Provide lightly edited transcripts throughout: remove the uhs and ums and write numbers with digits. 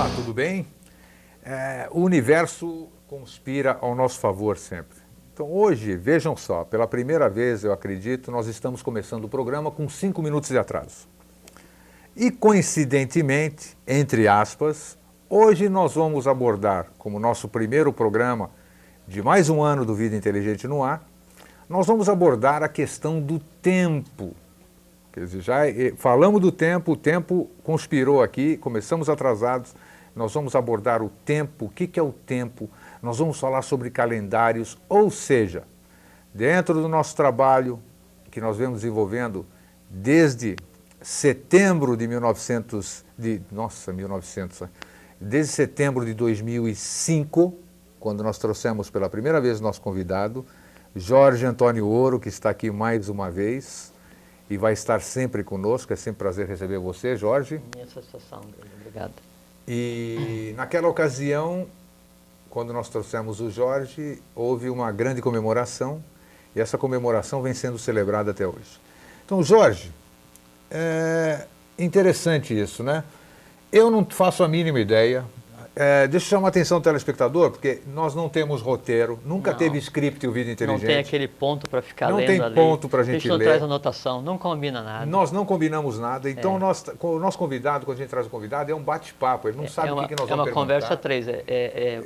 Olá, tudo bem? O universo conspira ao nosso favor sempre. Então hoje, vejam só, pela primeira vez, eu acredito, nós estamos começando o programa com 5 minutos de atraso. E coincidentemente, entre aspas, hoje nós vamos abordar, como nosso primeiro programa de mais um ano do Vida Inteligente no Ar, nós vamos abordar a questão do tempo. Quer dizer, já falamos do tempo, o tempo conspirou aqui, começamos atrasados, nós vamos abordar o tempo, o que é o tempo, nós vamos falar sobre calendários, ou seja, dentro do nosso trabalho que nós vemos desenvolvendo desde setembro de 1900, desde setembro de 2005, quando nós trouxemos pela primeira vez o nosso convidado, Jorge Antônio Ouro, que está aqui mais uma vez e vai estar sempre conosco. É sempre um prazer receber você, Jorge. Minha satisfação, obrigado. E naquela ocasião, quando nós trouxemos o Jorge, houve uma grande comemoração e essa comemoração vem sendo celebrada até hoje. Então, Jorge, é interessante isso, né? Eu não faço a mínima ideia. Deixa eu chamar a atenção do telespectador, porque nós não temos roteiro, nunca teve script o Vida Inteligente. Não tem aquele ponto para ficar lendo ali. Não tem ponto para a gente ler. A gente não traz anotação, não combina nada. Nós não combinamos nada, então o nosso convidado, quando a gente traz o convidado, é um bate-papo, ele não sabe o que nós vamos perguntar. É uma conversa três,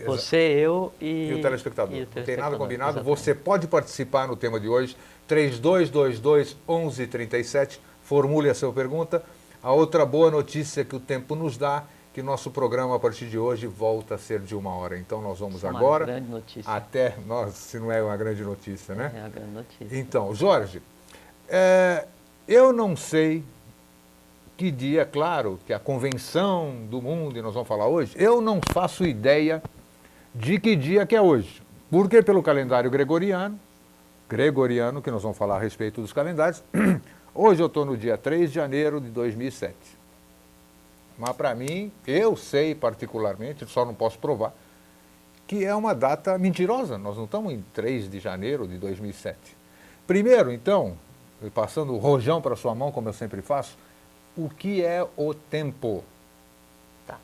você, eu e o telespectador. Não tem nada combinado, exatamente. Você pode participar no tema de hoje, 3222-1137, formule a sua pergunta. A outra boa notícia que o tempo nos dá, que nosso programa, a partir de hoje, volta a ser de 1 hora. Então, nós vamos agora... Uma grande notícia. Até... Nossa, se não é uma grande notícia, né? É uma grande notícia. Então, Jorge, eu não sei que dia, claro, que a convenção do mundo, e nós vamos falar hoje, eu não faço ideia de que dia que é hoje. Porque pelo calendário gregoriano, que nós vamos falar a respeito dos calendários, hoje eu estou no dia 3 de janeiro de 2007. Mas para mim, eu sei particularmente, só não posso provar, que é uma data mentirosa. Nós não estamos em 3 de janeiro de 2007. Primeiro, então, passando o rojão para sua mão, como eu sempre faço, o que é o tempo? Tá.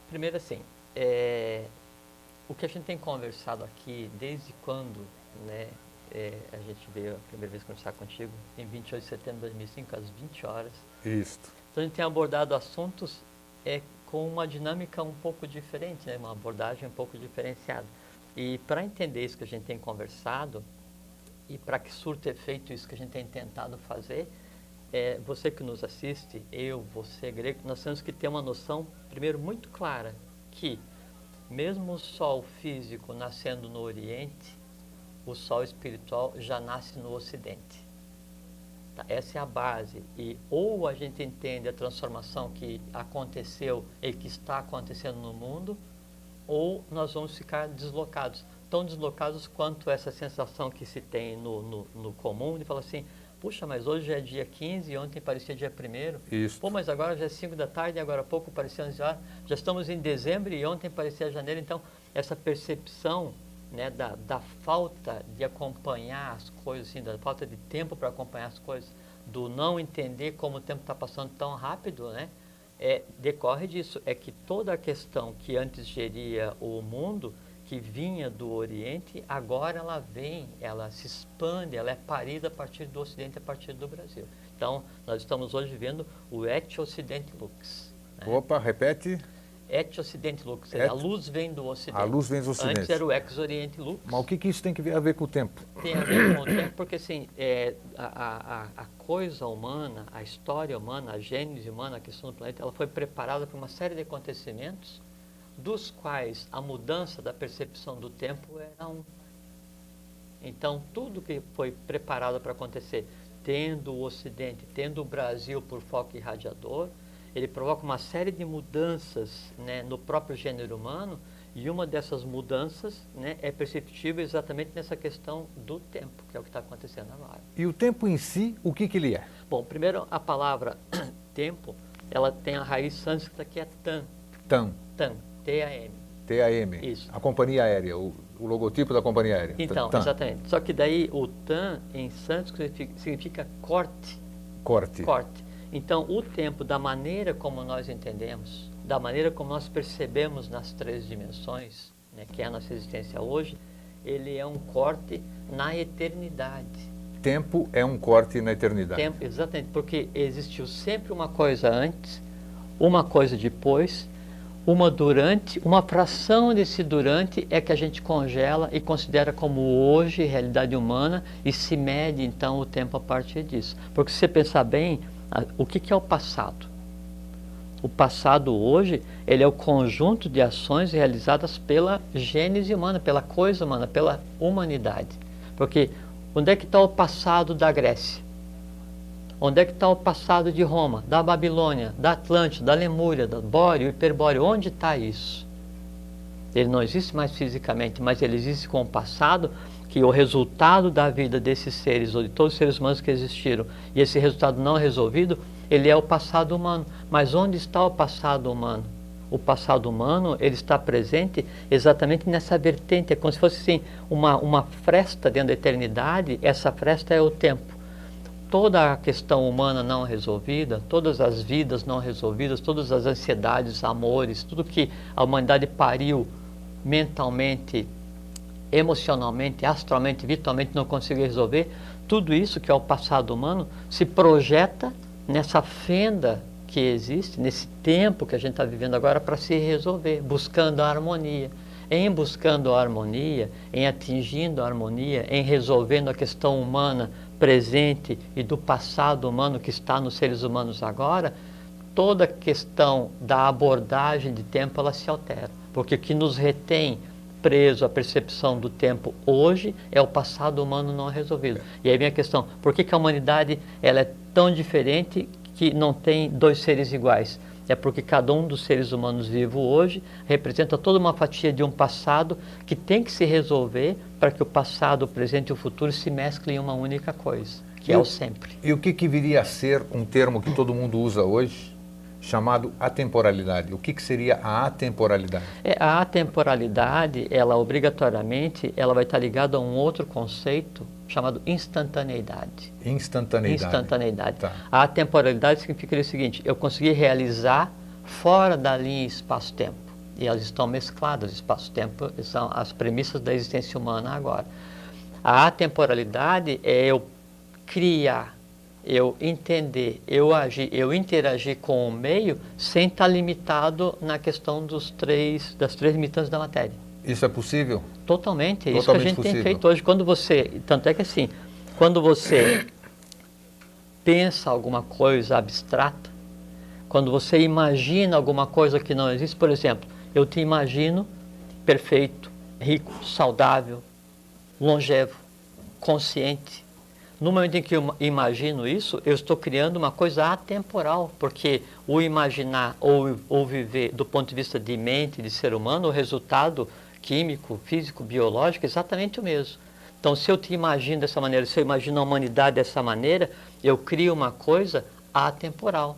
Primeiro assim, o que a gente tem conversado aqui, desde quando, né, a gente veio a primeira vez conversar contigo, em 28 de setembro de 2005, às 20 horas. Isso. Então a gente tem abordado assuntos com uma dinâmica um pouco diferente, né? Uma abordagem um pouco diferenciada. E para entender isso que a gente tem conversado, e para que surta efeito isso que a gente tem tentado fazer, você que nos assiste, eu, você, grego, nós temos que ter uma noção, primeiro, muito clara, que mesmo o sol físico nascendo no Oriente, o sol espiritual já nasce no Ocidente. Tá? Essa é a base. E ou a gente entende a transformação que aconteceu e que está acontecendo no mundo, ou nós vamos ficar deslocados. Tão deslocados quanto essa sensação que se tem no comum, de falar assim, puxa, mas hoje é dia 15 e ontem parecia dia 1º. Isso. Pô, mas agora já é 5 da tarde e agora há pouco parecia 11 horas. Já estamos em dezembro e ontem parecia janeiro. Então, essa percepção, né, da falta de acompanhar as coisas, assim, da falta de tempo para acompanhar as coisas, do não entender como o tempo está passando tão rápido, né, decorre disso. É que toda a questão que antes geria o mundo, que vinha do Oriente, agora ela vem, ela se expande, ela é parida a partir do Ocidente, a partir do Brasil. Então, nós estamos hoje vivendo o Et Occidente Lux. Né? Opa, repete. Et Occidente Lux, a luz vem do Ocidente. A luz vem do Ocidente. Antes era o Ex Oriente Lux. Mas o que isso tem a ver com o tempo? Tem a ver com o tempo, porque assim, a coisa humana, a história humana, a gênese humana, a questão do planeta, ela foi preparada por uma série de acontecimentos, dos quais a mudança da percepção do tempo era um. Então, tudo que foi preparado para acontecer, tendo o Ocidente, tendo o Brasil por foco irradiador, ele provoca uma série de mudanças, né, no próprio gênero humano, e uma dessas mudanças, né, é perceptível exatamente nessa questão do tempo, que é o que está acontecendo agora. E o tempo em si, o que ele é? Bom, primeiro a palavra tempo, ela tem a raiz sânscrita que é tan. Tan. Tan, T-A-M. T-A-M. Isso. A companhia aérea, o logotipo da companhia aérea. Então, tan. Exatamente. Só que daí o tan em sânscrito significa corte. Corte. Corte. Então, o tempo, da maneira como nós entendemos, da maneira como nós percebemos nas 3 dimensões, né, que é a nossa existência hoje, ele é um corte na eternidade. Tempo é um corte na eternidade. Tempo, exatamente, porque existiu sempre uma coisa antes, uma coisa depois, uma durante, uma fração desse durante é que a gente congela e considera como hoje realidade humana e se mede então o tempo a partir disso. Porque se você pensar bem, o que é o passado? O passado hoje, ele é o conjunto de ações realizadas pela gênese humana, pela coisa humana, pela humanidade. Porque onde é que está o passado da Grécia? Onde é que está o passado de Roma, da Babilônia, da Atlântida, da Lemúria, da Bório, Hiperbóreo? Onde está isso? Ele não existe mais fisicamente, mas ele existe com o passado, que o resultado da vida desses seres, ou de todos os seres humanos que existiram, e esse resultado não resolvido, ele é o passado humano. Mas onde está o passado humano? O passado humano, ele está presente exatamente nessa vertente. É como se fosse assim, uma fresta dentro da eternidade. Essa fresta é o tempo. Toda a questão humana não resolvida, todas as vidas não resolvidas, todas as ansiedades, amores, tudo que a humanidade pariu mentalmente, emocionalmente, astralmente, vitalmente não conseguiu resolver, tudo isso que é o passado humano se projeta nessa fenda que existe, nesse tempo que a gente está vivendo agora para se resolver, buscando a harmonia. Em buscando a harmonia, em atingindo a harmonia, em resolvendo a questão humana presente e do passado humano que está nos seres humanos agora, toda a questão da abordagem de tempo ela se altera. Porque o que nos retém preso à percepção do tempo hoje é o passado humano não resolvido. E aí vem a questão, por que a humanidade ela é tão diferente que não tem 2 seres iguais? É porque cada um dos seres humanos vivo hoje representa toda uma fatia de um passado que tem que se resolver para que o passado, o presente e o futuro se mesclem em uma única coisa, que é o sempre. E o que viria a ser um termo que todo mundo usa hoje, chamado atemporalidade? O que seria a atemporalidade? A atemporalidade, ela obrigatoriamente, ela vai estar ligada a um outro conceito chamado instantaneidade. Instantaneidade. Instantaneidade. Tá. A atemporalidade significa o seguinte, eu consegui realizar fora da linha espaço-tempo. E elas estão mescladas, espaço-tempo são as premissas da existência humana agora. A atemporalidade é eu criar, eu entender, eu agir, eu interagir com o meio sem estar limitado na questão das 3 limitantes da matéria. Isso é possível? Totalmente, é isso que a gente possível. tem feito hoje. Quando você, tanto é que assim, quando você pensa alguma coisa abstrata, quando você imagina alguma coisa que não existe, por exemplo, eu te imagino perfeito, rico, saudável, longevo, consciente. No momento em que eu imagino isso, eu estou criando uma coisa atemporal, porque o imaginar ou viver do ponto de vista de mente, de ser humano, o resultado químico, físico, biológico é exatamente o mesmo. Então, se eu te imagino dessa maneira, se eu imagino a humanidade dessa maneira, eu crio uma coisa atemporal.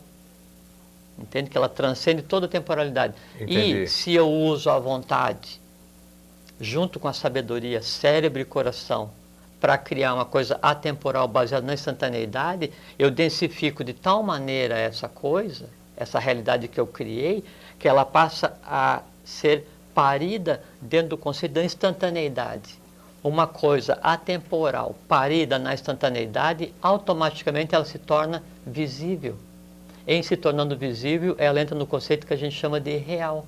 Entende? Que ela transcende toda a temporalidade. Entendi. E se eu uso a vontade, junto com a sabedoria, cérebro e coração, para criar uma coisa atemporal baseada na instantaneidade, eu densifico de tal maneira essa coisa, essa realidade que eu criei, que ela passa a ser parida dentro do conceito da instantaneidade. Uma coisa atemporal, parida na instantaneidade, automaticamente ela se torna visível. Em se tornando visível, ela entra no conceito que a gente chama de real.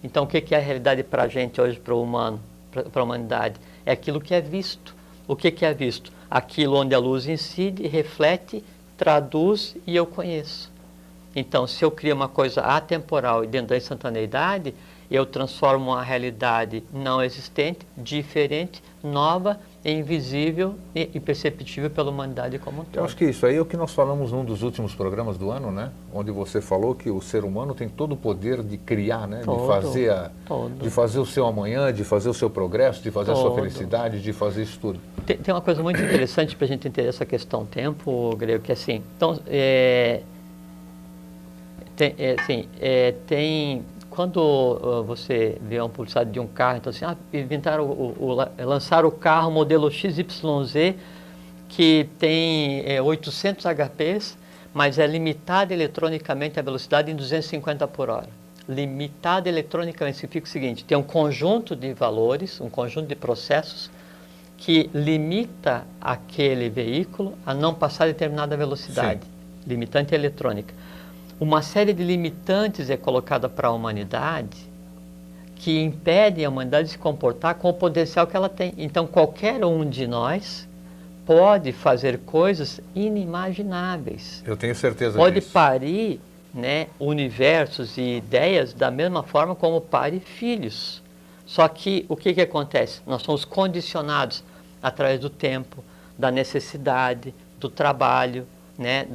Então, o que é a realidade para a gente hoje, para o humano, para a humanidade? É aquilo que é visto. O que é visto? Aquilo onde a luz incide, reflete, traduz e eu conheço. Então, se eu crio uma coisa atemporal e dentro da instantaneidade, eu transformo uma realidade não existente, diferente, nova, invisível e imperceptível pela humanidade como um todo. Eu acho que isso aí é o que nós falamos num dos últimos programas do ano, né? Onde você falou que o ser humano tem todo o poder de criar, né? De fazer o seu amanhã, de fazer o seu progresso, de fazer a sua felicidade, de fazer isso tudo. Tem uma coisa muito interessante para a gente entender essa questão tempo, Grego, que é assim, então, quando você vê uma publicidade de um carro, então assim, lançaram o carro modelo XYZ que tem 800 HPs, mas é limitada eletronicamente a velocidade em 250 por hora. Limitada eletronicamente significa o seguinte, tem um conjunto de valores, um conjunto de processos que limita aquele veículo a não passar determinada velocidade. Sim. Limitante eletrônica. Uma série de limitantes é colocada para a humanidade que impedem a humanidade de se comportar com o potencial que ela tem. Então, qualquer um de nós pode fazer coisas inimagináveis. Eu tenho certeza disso. Pode parir, né, universos e ideias da mesma forma como pare filhos. Só que o que acontece? Nós somos condicionados através do tempo, da necessidade, do trabalho, né,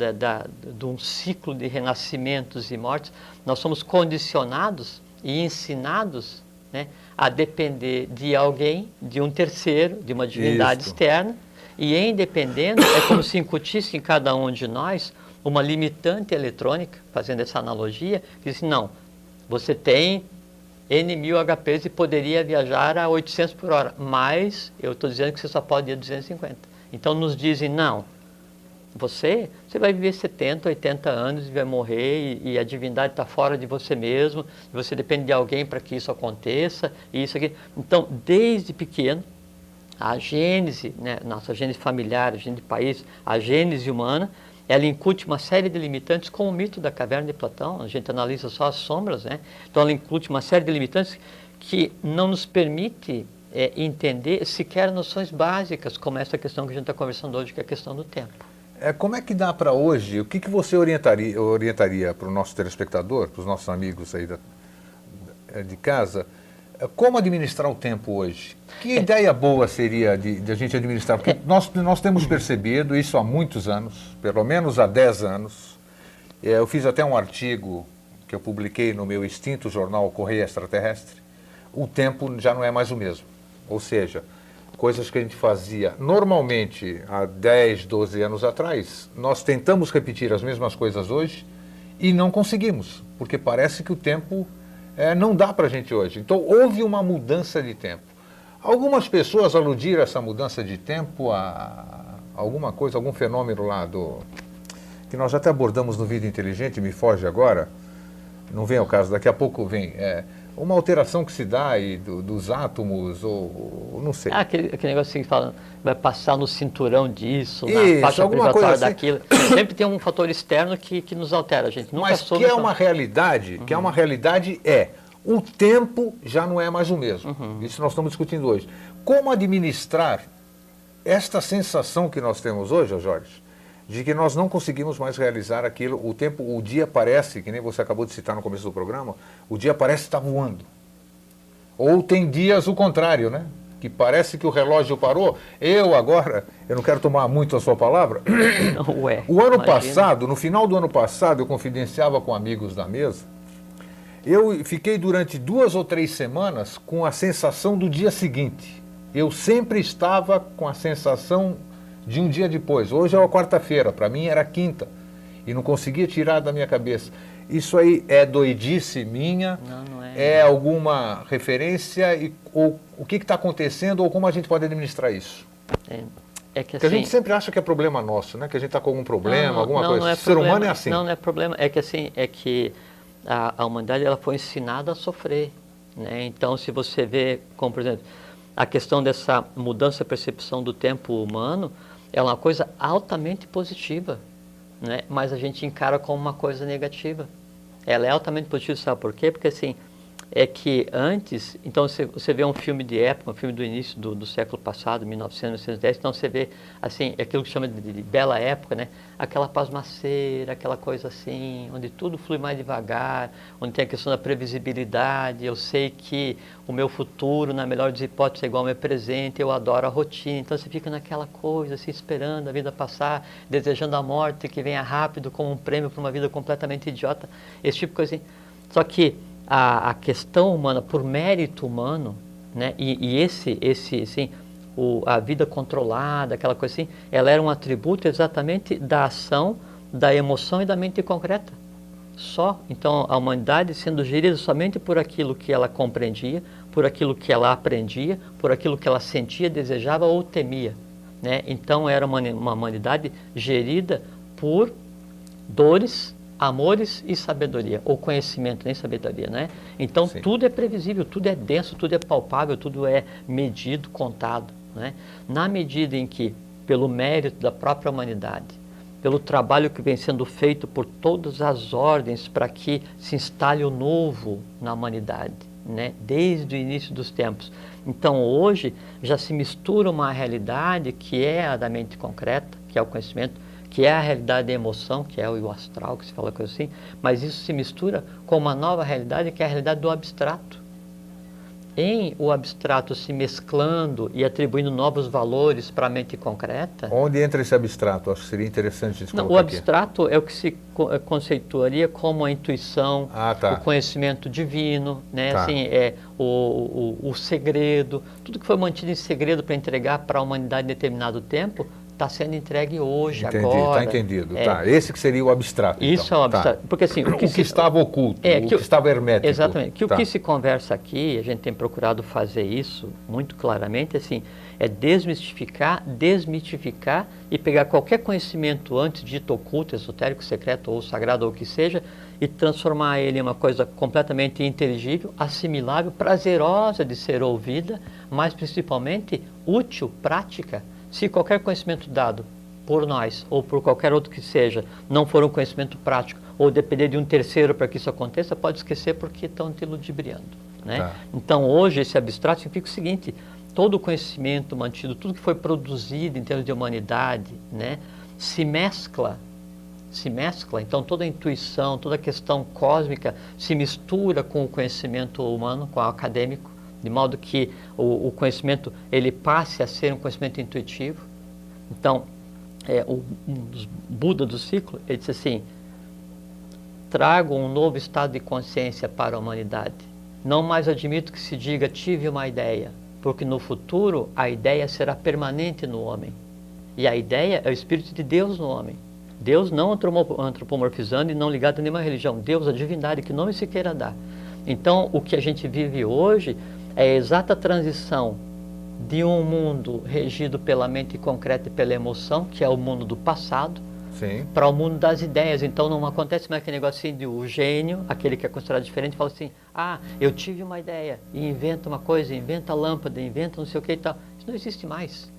de um ciclo de renascimentos e mortes. Nós somos condicionados e ensinados, né, a depender de alguém, de um terceiro, de uma divindade externa, e em dependendo, é como se incutisse em cada um de nós uma limitante eletrônica, fazendo essa analogia, que diz, não, você tem N mil HPs e poderia viajar a 800 por hora, mas eu estou dizendo que você só pode ir a 250. Então nos dizem, não, você vai viver 70, 80 anos e vai morrer e a divindade está fora de você mesmo, e você depende de alguém para que isso aconteça, e isso aqui. Então, desde pequeno, a gênese, né, nossa gênese familiar, a gênese de país, a gênese humana, ela incute uma série de limitantes como o mito da caverna de Platão, a gente analisa só as sombras, né? Então ela incute uma série de limitantes que não nos permite entender sequer noções básicas, como essa questão que a gente está conversando hoje, que é a questão do tempo. Como é que dá para hoje, o que você orientaria para o nosso telespectador, para os nossos amigos aí de casa, como administrar o tempo hoje? Que ideia boa seria de a gente administrar? Porque nós temos percebido isso há muitos anos, pelo menos há 10 anos. Eu fiz até um artigo que eu publiquei no meu extinto jornal Correio Extraterrestre. O tempo já não é mais o mesmo. Ou seja, coisas que a gente fazia normalmente há 10, 12 anos atrás, nós tentamos repetir as mesmas coisas hoje e não conseguimos, porque parece que o tempo não dá para a gente hoje. Então houve uma mudança de tempo. Algumas pessoas aludiram essa mudança de tempo a alguma coisa, algum fenômeno lá que nós até abordamos no Vida Inteligente, me foge agora, não vem ao caso, daqui a pouco vem. Uma alteração que se dá aí dos átomos, ou não sei. Aquele negócio que fala, vai passar no cinturão disso, na faixa privatória assim, daquilo. Sempre tem um fator externo que nos altera, a gente nunca mas soube. Mas que é uma realidade, que é uma realidade o tempo já não é mais o mesmo. Isso nós estamos discutindo hoje. Como administrar esta sensação que nós temos hoje, Jorge, de que nós não conseguimos mais realizar aquilo, o dia parece, que nem você acabou de citar no começo do programa, o dia parece estar voando. Ou tem dias o contrário, né? Que parece que o relógio parou. Eu não quero tomar muito a sua palavra. O ano passado, no final do ano passado, eu confidenciava com amigos da mesa, eu fiquei durante 2 ou 3 semanas com a sensação do dia seguinte. Eu sempre estava com a sensação de um dia depois. Hoje é uma quarta-feira, para mim era quinta, e não conseguia tirar da minha cabeça. Isso aí é doidice minha? Não é. É alguma referência? Ou o que está acontecendo, ou como a gente pode administrar isso? Porque assim, a gente sempre acha que é problema nosso, né? Que a gente está com algum problema, alguma coisa. O ser humano é assim. Não é problema, é que a humanidade ela foi ensinada a sofrer, né? Então, se você vê, como por exemplo, a questão dessa mudança de percepção do tempo humano, é uma coisa altamente positiva, né? Mas a gente encara como uma coisa negativa. Ela é altamente positiva, sabe por quê? Porque assim, é que antes, então você vê um filme de época, um filme do início do século passado, 1900, 1910, então você vê assim, aquilo que chama de bela época, né? Aquela pasmaceira, aquela coisa assim, onde tudo flui mais devagar, onde tem a questão da previsibilidade, eu sei que o meu futuro, na melhor das hipóteses, é igual ao meu presente, eu adoro a rotina, então você fica naquela coisa, assim, esperando a vida passar, desejando a morte que venha rápido como um prêmio para uma vida completamente idiota, esse tipo de coisa assim. Só que a questão humana, por mérito humano, né, e assim, a vida controlada, aquela coisa assim, ela era um atributo exatamente da ação, da emoção e da mente concreta. Só. Então, a humanidade sendo gerida somente por aquilo que ela compreendia, por aquilo que ela aprendia, por aquilo que ela sentia, desejava ou temia, né? Então, era uma humanidade gerida por dores, amores e sabedoria, ou conhecimento, nem sabedoria, né? Então, Sim. tudo é previsível, tudo é denso, tudo é palpável, tudo é medido, contado, né? Na medida em que, pelo mérito da própria humanidade, pelo trabalho que vem sendo feito por todas as ordens para que se instale o novo na humanidade, né? Desde o início dos tempos. Então, hoje, já se mistura uma realidade que é a da mente concreta, que é o conhecimento, que é a realidade da emoção, que é o astral, que se fala coisa assim, mas isso se mistura com uma nova realidade, que é a realidade do abstrato. Em o abstrato se mesclando e atribuindo novos valores para a mente concreta... Onde entra esse abstrato? Acho que seria interessante a gente Não, colocar o abstrato é o que se conceituaria como a intuição, o conhecimento divino, né? Assim, o segredo, tudo que foi mantido em segredo para entregar para a humanidade em determinado tempo, está sendo entregue hoje, agora. Está entendido. Tá. Esse que seria o abstrato. Isso então. é o abstrato. Porque assim, o que estava oculto, o que estava hermético. Exatamente. Que o que se conversa aqui, a gente tem procurado fazer isso muito claramente, assim, é desmistificar e pegar qualquer conhecimento antes dito oculto, esotérico, secreto ou sagrado ou o que seja, e transformar ele em uma coisa completamente inteligível, assimilável, prazerosa de ser ouvida, mas principalmente útil, prática. Se qualquer conhecimento dado por nós ou por qualquer outro que seja não for um conhecimento prático ou depender de um terceiro para que isso aconteça, pode esquecer porque estão te ludibriando, né? Tá. Então hoje esse abstrato significa o seguinte: todo o conhecimento mantido, tudo que foi produzido em termos de humanidade, né, se mescla, então toda a intuição, toda a questão cósmica se mistura com o conhecimento humano, com o acadêmico, de modo que o conhecimento ele passe a ser um conhecimento intuitivo. Então, um dos Buda do ciclo, ele disse assim: trago um novo estado de consciência para a humanidade. Não mais admito que se diga tive uma ideia, porque no futuro a ideia será permanente no homem. E a ideia é o Espírito de Deus no homem. Deus não antropomorfizando e não ligado a nenhuma religião. Deus, a divindade, que nome se queira dar. Então, o que a gente vive hoje é a exata transição de um mundo regido pela mente concreta e pela emoção, que é o mundo do passado, para o mundo das ideias. Então não acontece mais aquele negócio assim de o gênio, aquele que é considerado diferente, fala assim: ah, eu tive uma ideia, e inventa uma coisa, inventa a lâmpada, inventa não sei o que e tal. Isso não existe mais.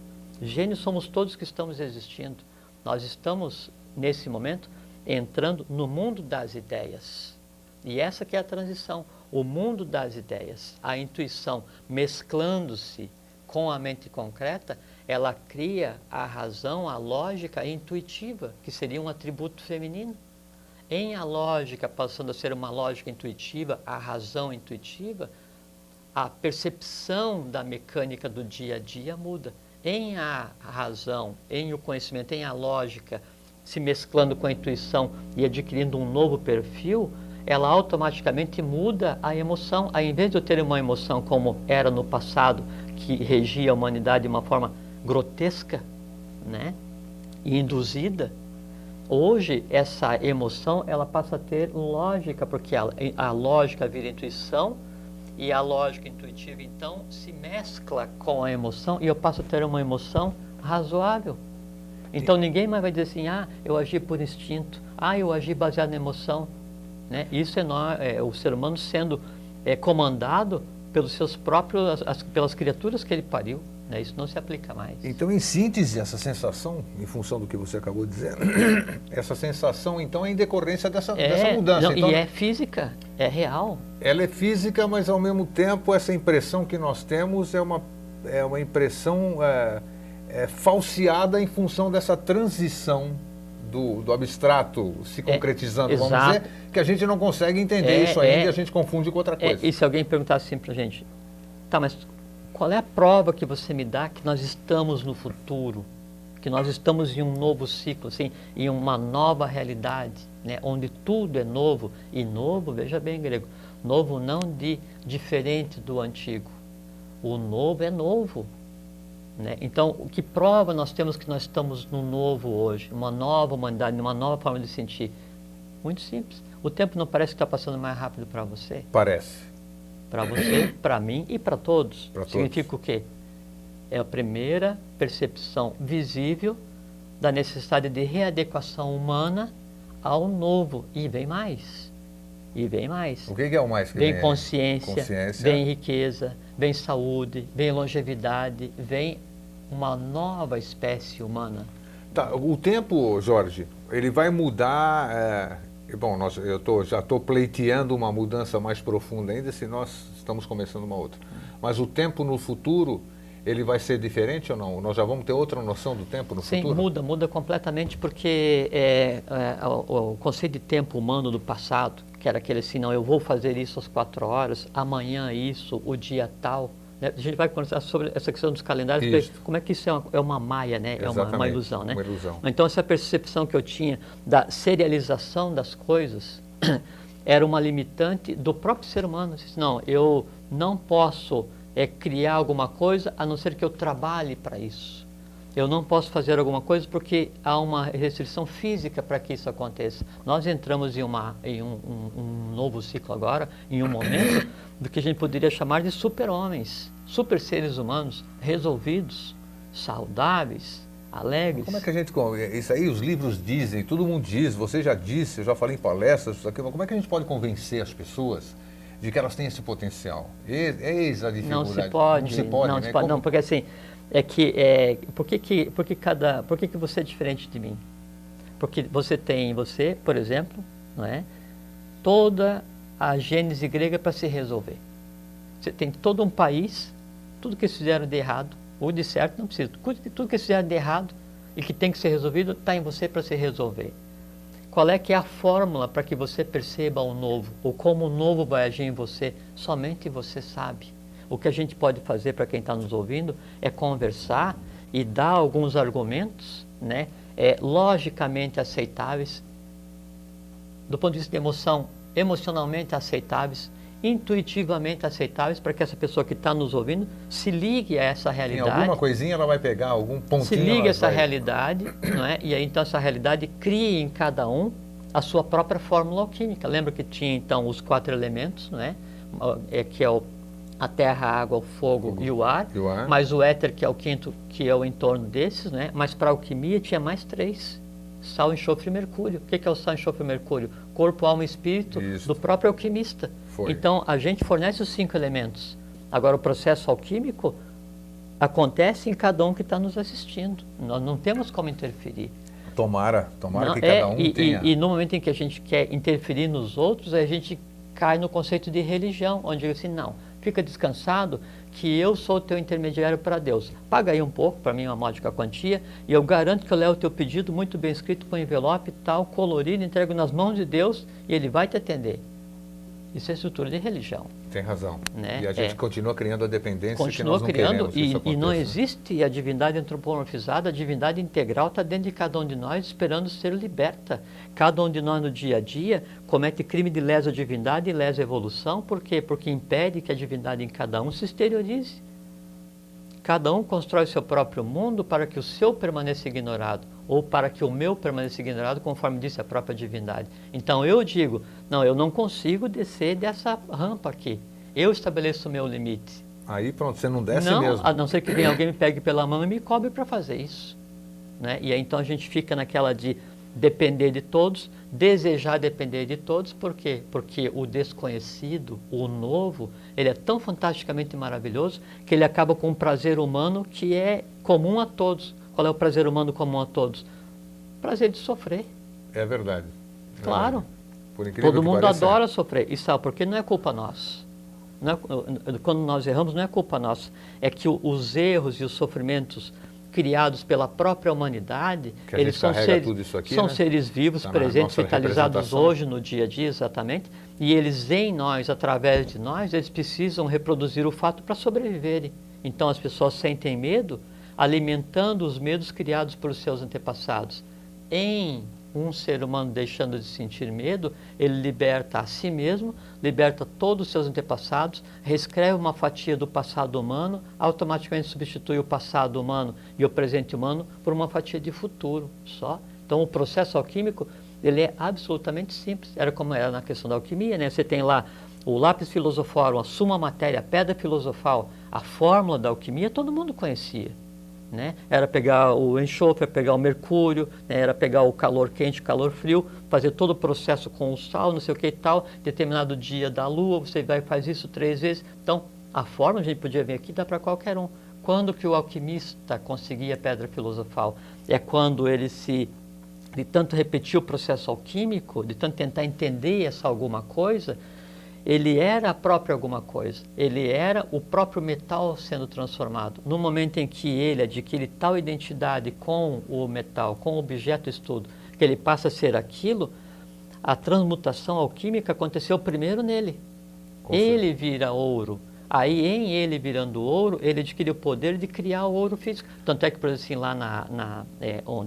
Gênios somos todos que estamos existindo. Nós estamos, nesse momento, entrando no mundo das ideias. E essa que é a transição, o mundo das ideias, a intuição mesclando-se com a mente concreta, ela cria a razão, a lógica intuitiva, que seria um atributo feminino. Em a lógica passando a ser uma lógica intuitiva, a razão intuitiva, a percepção da mecânica do dia a dia muda. Em a razão, em o conhecimento, em a lógica, se mesclando com a intuição e adquirindo um novo perfil, ela automaticamente muda a emoção. Ao invés de eu ter uma emoção como era no passado, que regia a humanidade de uma forma grotesca, né, e induzida, hoje essa emoção ela passa a ter lógica, porque a lógica vira intuição, e a lógica intuitiva então se mescla com a emoção, e eu passo a ter uma emoção razoável. Então ninguém mais vai dizer assim: ah, eu agi por instinto, ah, eu agi baseado na emoção, né? Isso é o ser humano sendo comandado pelos seus próprios, pelas criaturas que ele pariu, né? Isso não se aplica mais. Então, em síntese, essa sensação, em função do que você acabou de dizer, essa sensação, então, é em decorrência dessa mudança. Não, então, e é física, é real. Ela é física, mas, ao mesmo tempo, essa impressão que nós temos é uma impressão falseada em função dessa transição do abstrato se concretizando, vamos dizer, que a gente não consegue entender isso ainda e a gente confunde com outra coisa. E se alguém perguntar assim pra gente: tá, mas qual é a prova que você me dá que nós estamos no futuro, que nós estamos em um novo ciclo, assim, em uma nova realidade, né, onde tudo é novo? E novo, veja bem, grego, novo não de diferente do antigo, o novo é novo, né? Então, o que prova nós temos que nós estamos no novo hoje, uma nova humanidade, uma nova forma de sentir? Muito simples. O tempo não parece que está passando mais rápido para você? Parece. Para você, para mim e para todos. Significa todos. o quê? É a primeira percepção visível da necessidade de readequação humana ao novo. E vem mais. E vem mais. O que é o mais que vem? Consciência, consciência, vem riqueza, vem saúde, vem longevidade, vem uma nova espécie humana. Tá, o tempo, Jorge, ele vai mudar. Bom, já estou pleiteando uma mudança mais profunda ainda, se nós estamos começando uma outra. Mas o tempo no futuro, ele vai ser diferente ou não? Nós já vamos ter outra noção do tempo no futuro? Sim, muda completamente, porque o conceito de tempo humano do passado, que era aquele assim, não, eu vou fazer isso às 4 horas, amanhã isso, o dia tal. Né? A gente vai conversar sobre essa questão dos calendários, como é que isso é uma maia, né? É uma ilusão, né? Uma ilusão. Então, essa percepção que eu tinha da serialização das coisas era uma limitante do próprio ser humano. Não, eu não posso criar alguma coisa a não ser que eu trabalhe para isso. Eu não posso fazer alguma coisa porque há uma restrição física para que isso aconteça. Nós entramos em um novo ciclo agora, em um momento do que a gente poderia chamar de super-homens, super seres humanos, resolvidos, saudáveis, alegres. Como é que a gente... Isso aí os livros dizem, todo mundo diz, você já disse, eu já falei em palestras, isso aqui, mas como é que a gente pode convencer as pessoas de que elas têm esse potencial? Eis a dificuldade. Não se pode. Não se pode, não, né? se pode não, porque assim, por que você é diferente de mim? Porque você tem em você, por exemplo, não é, toda a gênese grega para se resolver. Você tem todo um país, tudo que eles fizeram de errado, ou de certo, não precisa, tudo que eles fizeram de errado e que tem que ser resolvido, está em você para se resolver. Qual é que é a fórmula para que você perceba o novo, ou como o novo vai agir em você? Somente você sabe. O que a gente pode fazer para quem está nos ouvindo é conversar e dar alguns argumentos, né, logicamente aceitáveis, do ponto de vista de emoção, emocionalmente aceitáveis, intuitivamente aceitáveis, para que essa pessoa que está nos ouvindo se ligue a essa realidade. Tem alguma coisinha ela vai pegar, algum pontinho. Se ligue a essa realidade, não é? E aí então essa realidade cria em cada um a sua própria fórmula alquímica. Lembra que tinha então os 4 elementos, não é? Que é a terra, a água, o fogo e o ar, mas o éter, que é o quinto, que é o entorno desses, né? Mas para a alquimia tinha mais 3, sal, enxofre e mercúrio. O que é o sal, enxofre e mercúrio? Corpo, alma e espírito do próprio alquimista. Então a gente fornece os 5 elementos. Agora o processo alquímico acontece em cada um que está nos assistindo. Nós não temos como interferir. Tomara que cada um tenha. E no momento em que a gente quer interferir nos outros, a gente cai no conceito de religião, onde diz assim, não, fica descansado que eu sou o teu intermediário para Deus. Paga aí um pouco, para mim uma módica quantia, e eu garanto que eu levo o teu pedido muito bem escrito com envelope, tal, colorido, entrego nas mãos de Deus e Ele vai te atender. Isso é estrutura de religião. Tem razão. Né? E a gente continua criando a dependência continua que nós não criando, queremos e não existe a divindade antropomorfizada, a divindade integral está dentro de cada um de nós esperando ser liberta. Cada um de nós no dia a dia comete crime de lesa divindade e lesa evolução. Por quê? Porque impede que a divindade em cada um se exteriorize. Cada um constrói o seu próprio mundo para que o seu permaneça ignorado, ou para que o meu permaneça ignorado, conforme disse a própria divindade. Então eu digo, não, eu não consigo descer dessa rampa aqui. Eu estabeleço o meu limite. Aí pronto, você não desce não, mesmo. A não ser que venha alguém me pegue pela mão e me cobre para fazer isso. Né? E aí então a gente fica naquela de depender de todos, desejar depender de todos. Por quê? Porque o desconhecido, o novo, ele é tão fantasticamente maravilhoso que ele acaba com um prazer humano que é comum a todos. Qual é o prazer humano comum a todos? Prazer de sofrer. É verdade. Claro. Por incrível todo que mundo pareça, adora sofrer. E sabe por quê? Não é culpa nossa. Não é, quando nós erramos, não é culpa nossa. É que os erros e os sofrimentos criados pela própria humanidade, eles são seres vivos, presentes, vitalizados hoje no dia a dia, exatamente, e eles em nós, através de nós, eles precisam reproduzir o fato para sobreviverem. Então as pessoas sentem medo, alimentando os medos criados pelos seus antepassados. Em um ser humano deixando de sentir medo, ele liberta a si mesmo, liberta todos os seus antepassados, reescreve uma fatia do passado humano, automaticamente substitui o passado humano e o presente humano por uma fatia de futuro só. Então o processo alquímico, ele é absolutamente simples. Era como era na questão da alquimia, né? Você tem lá o lápis filosoforum, a suma matéria, a pedra filosofal, a fórmula da alquimia, todo mundo conhecia. né? Era pegar o enxofre, era pegar o mercúrio, né? Era pegar o calor quente, calor frio, fazer todo o processo com o sal, não sei o que e tal, determinado dia da lua, você vai e faz isso 3 vezes. Então, a forma, a gente podia ver aqui, dá para qualquer um. Quando que o alquimista conseguia a pedra filosofal? É quando ele de tanto repetir o processo alquímico, de tanto tentar entender essa alguma coisa, ele era a própria alguma coisa, ele era o próprio metal sendo transformado. No momento em que ele adquire tal identidade com o metal, com o objeto de estudo, que ele passa a ser aquilo, a transmutação alquímica aconteceu primeiro nele. Ele vira ouro. Aí, em ele virando ouro, ele adquiriu o poder de criar o ouro físico. Tanto é que, por exemplo, assim, lá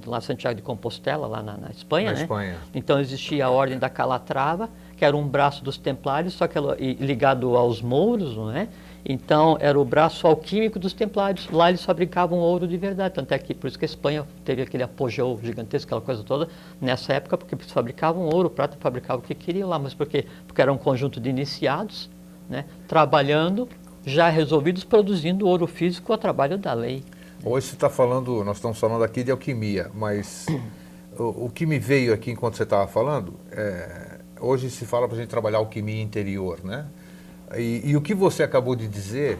lá em Santiago de Compostela, lá na Espanha, né? Espanha. Então existia a Ordem da Calatrava, que era um braço dos Templários, só que ligado aos mouros, não é? Então era o braço alquímico dos Templários. Lá eles fabricavam ouro de verdade. Tanto é que por isso que a Espanha teve aquele apogeu gigantesco, aquela coisa toda, nessa época, porque eles fabricavam ouro, prata, fabricavam o que queriam lá. Mas por quê? Porque era um conjunto de iniciados, né, trabalhando, já resolvidos, produzindo ouro físico a trabalho da lei. Hoje você está falando, nós estamos falando aqui de alquimia, mas o que me veio aqui enquanto você estava falando, hoje se fala para a gente trabalhar alquimia interior, né? E o que você acabou de dizer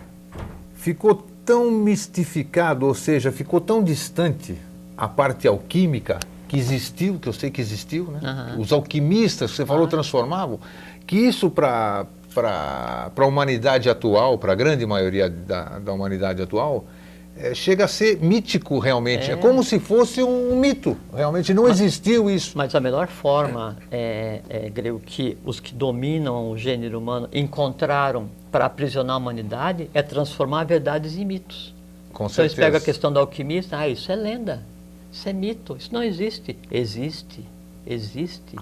ficou tão mistificado, ou seja, ficou tão distante a parte alquímica que existiu, que eu sei que existiu, né? Os alquimistas que você falou transformavam, que isso para a humanidade atual, para a grande maioria da humanidade atual, chega a ser mítico realmente. É como se fosse um mito. Realmente não existiu isso. Mas a melhor forma, Grego, que os que dominam o gênero humano encontraram para aprisionar a humanidade é transformar verdades em mitos. Com então certeza. eles pegam a questão da alquimista, isso é lenda, isso é mito, isso não existe. Existe, existe.